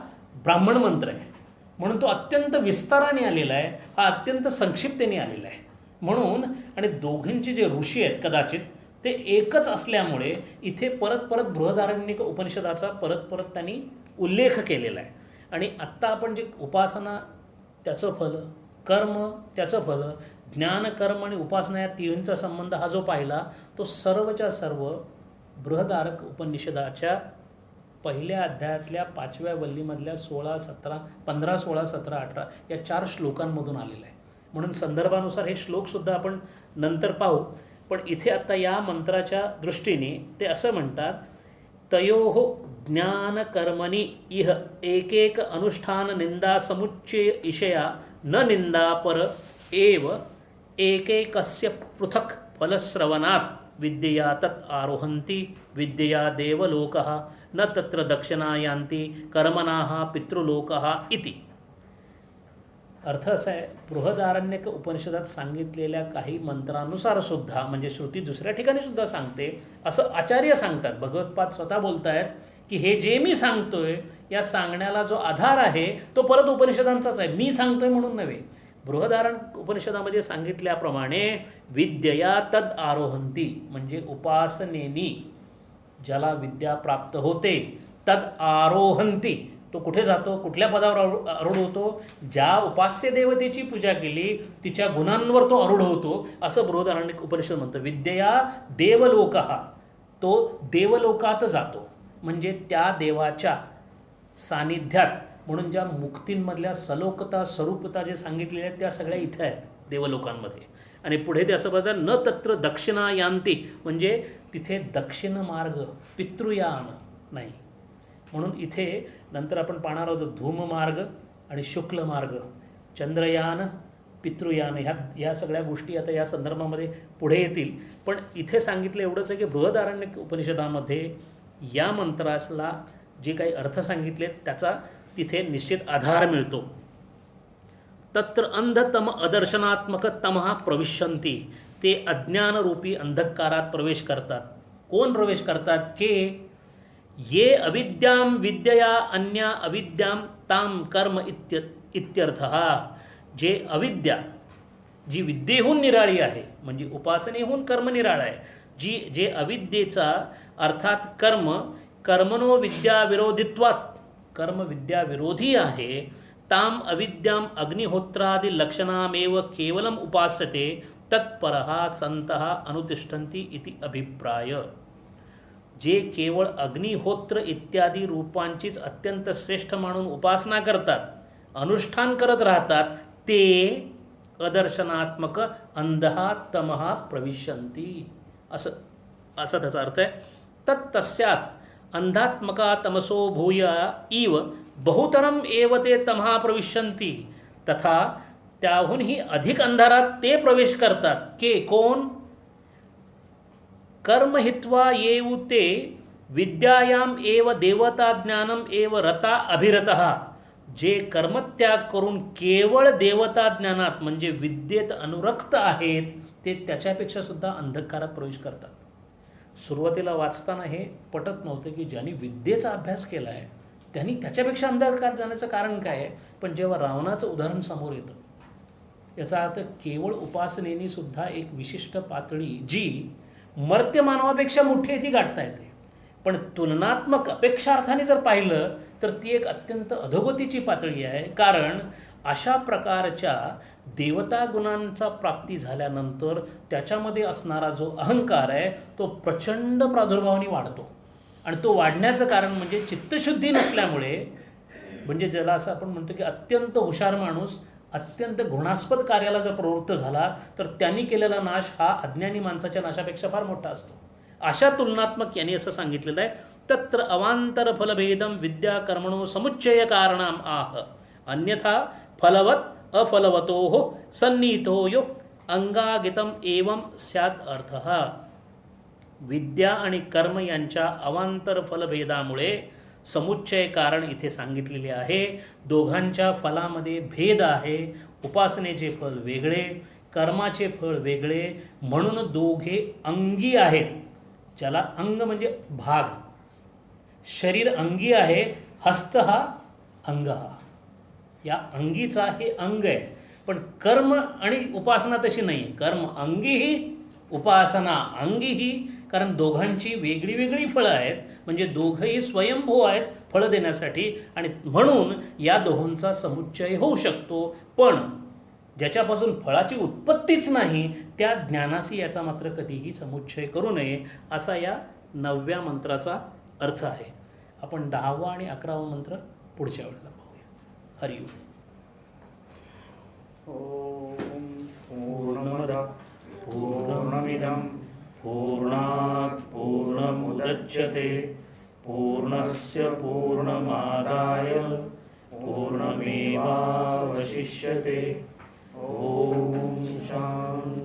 ब्राह्मण मंत्र आहे, म्हणून तो अत्यंत विस्ताराने आलेला आहे, हा अत्यंत संक्षिप्तेने आलेला आहे. म्हणून आणि दोघांचे जे ऋषी आहेत कदाचित ते एकच असल्यामुळे इथे परत परत बृहदारण्यक उपनिषदाचा परत त्यांनी उल्लेख केलेला आहे. आणि आत्ता आपण जे उपासना त्याचं फल, कर्म त्याचं फल, ज्ञान कर्म आणि उपासना या तिन्हींचा संबंध हा जो पाहिला तो सर्वच्या सर्व बृहदारक उपनिषदाच्या पहिल्या अध्यायातल्या 5व्या वल्लीमधल्या 16, 17, 15, 16, 17, 18 या 4 श्लोकांमधून आलेला आहे. म्हणून संदर्भानुसार हे श्लोकसुद्धा आपण नंतर पाहू. पण इथे आत्ता या मंत्राच्या दृष्टीने ते असं म्हणतात, तयोः ज्ञानकर्मणि इह एकैक अनुष्ठान निंदा समुच्चय इषया न निंदा पर एव एकैकस्य पृथक् फलश्रवणात् विद्यया तत् आरोहन्ति विद्यया देवलोकः न तत्र दक्षिणा यान्ति कर्मणाः पितृलोकः इति. अर्थ असा आहे, बृहदारण्यक उपनिषदात सांगितलेल्या काही मंत्रानुसार सुद्धा म्हणजे श्रुती दुसऱ्या ठिकाणी सुद्धा सांगते असं आचार्य सांगतात. भगवत्पाद स्वतः बोलत आहेत की हे जे मी सांगतोय या सांगण्याला जो आधार आहे तो परत उपनिषदांचाच आहे, मी सांगतोय म्हणून नव्हे. बृहदारण उपनिषदामध्ये सांगितल्याप्रमाणे विद्यया तद आरोहंती म्हणजे उपासनेनी ज्याला विद्या प्राप्त होते, तद आरोहंती तो कुठे जातो, कुठल्या पदावर आरूढ होतो? ज्या उपास्य देवतेची पूजा केली तिच्या गुणांवर तो आरूढ होतो असं बृहदारण्यक उपनिषद म्हणतं. विद्यया देवलोकः, तो देवलोकात जातो म्हणजे त्या देवाच्या सानिध्यात. म्हणून ज्या मुक्तींमधल्या सलोकता स्वरूपता जे सांगितलेल्या आहेत त्या सगळ्या इथे आहेत देवलोकांमध्ये. आणि पुढे ते असं बघतात, न तत्र दक्षिणा यान्ति म्हणजे तिथे दक्षिण मार्ग पितृयान नाही. म्हणून इथे नंतर आपण पाहणार आहोत धूममार्ग आणि शुक्ल मार्ग, चंद्रयान, पितृयान ह्या सगळ्या गोष्टी आता या संदर्भामध्ये पुढे येतील. पण इथे सांगितलं एवढंच आहे की बृहदारण्यक उपनिषदामध्ये या मंत्राला जे काही अर्थ सांगितले त्याचा तिथे निश्चित आधार मिळतो. तत्र अंधतम अदर्शनात्मक तमः प्रविशन्ति, ते अज्ञानरूपी अंधकारात प्रवेश करतात. कोण प्रवेश करतात? के ये अविद्यां विद्यया अन्या अविद्यां ताम कर्म इत्यर्थः. जे अविद्या जी विद्येहून निराळी आहे म्हणजे उपासनेहून कर्म निराळा आहे, जे अविद्येचा अर्थात कर्मनो विद्याविरोधित्वात् कर्म विद्याविरोधी आहे, ताम अविद्याम अग्निहोत्रादि लक्षणामेव केवलम उपास्यते तत्परः संतः अनुतिष्ठन्ति इति अभिप्राय. जे केवळ अग्निहोत्र इत्यादी रूपांचीच अत्यंत श्रेष्ठ मानून उपासना करतात अनुष्ठान करत राहतात ते अदर्शनात्मक अंधहा तमहा प्रविशन्ति असं असा त्याचा अर्थ आहे. तत्तस्यात् अंधात्मका तमसो भूय इव बहुतरम एव ते तमहा प्रविशन्ति तथा त्याहूनही अधिक अंधारात ते प्रवेश करतात के कोण कर्म हित्वा येऊ ते विद्यायाम एव देवता ज्ञानम एव रता अभिरतः जे कर्मत्याग करून केवळ देवता ज्ञानात म्हणजे विद्येत अनुरक्त आहेत ते त्याच्यापेक्षा सुद्धा अंधकारात प्रवेश करतात. सुरुवातीला वाचताना हे पटत नव्हतं की ज्यांनी विद्येचा अभ्यास केला आहे त्यांनी त्याच्यापेक्षा अंधकार जाण्याचं कारण काय आहे. पण जेव्हा रावणाचं उदाहरण समोर येतं याचा अर्थ केवळ उपासनेने सुद्धा एक विशिष्ट पातळी जी मर्त्य मानवापेक्षा मोठी आहे ती गाठता येते. पण तुलनात्मक अपेक्षार्थाने जर पाहिलं तर ती एक अत्यंत अधोगतीची पातळी आहे. कारण अशा प्रकारच्या देवता गुणांचा प्राप्ती झाल्यानंतर त्याच्यामध्ये असणारा जो अहंकार आहे तो प्रचंड प्रादुर्भावाने वाढतो. आणि तो वाढण्याचं कारण म्हणजे चित्तशुद्धी नसल्यामुळे, म्हणजे ज्याला असं आपण म्हणतो की अत्यंत हुशार माणूस अत्यंत घृणास्पद कार्याला जर प्रवृत्त झाला तर त्यांनी केलेला नाश हा अज्ञानी माणसाच्या नाशापेक्षा फार मोठा असतो. अशा तुलनात्मक यांनी असं सांगितलेलं आहे. तत्र अवांतर फलभेदम विद्या कर्मणो समुच्चय कारणाम आह अन्यथा फलवत अफलवतो सन्नीतो यो अंगागितम एवं स्यात् अर्थः. विद्या आणि कर्म यांच्या अवांतर फलभेदामुळे समुच्चय कारण इथे सांगितलेले आहे. दोघांच्या फलामध्ये भेद आहे. उपासनेचे फल वेगळे, कर्माचे फळ वेगळे, म्हणून दोघे अंगी आहेत. ज्याला अंग म्हणजे भाग, शरीर अंगी आहे, हस्त हा अंग हा, या अंगीचा हे अंग आहे. पण कर्म आणि उपासना तशी नाही. कर्म अंगीही उपासना अंगीही, कारण दोघांची वेगळी वेगळी फळं आहेत. म्हणजे दोघंही स्वयंभू आहेत फळं देण्यासाठी आणि म्हणून या दोहोंचा समुच्चय होऊ शकतो. पण ज्याच्यापासून फळाची उत्पत्तीच नाही त्या ज्ञानाशी याचा मात्र कधीही समुच्चय करू नये असा या 9व्या मंत्राचा अर्थ आहे. आपण 10वा आणि 11वा मंत्र पुढच्या वेळेला पाहूया. हरिओम. ओम पूर्णमदः पूर्णमिदं पूर्णात् पूर्णमुदच्यते पूर्णस्य पूर्णमादाय पूर्णमेवावशिष्यते. ओम शांति.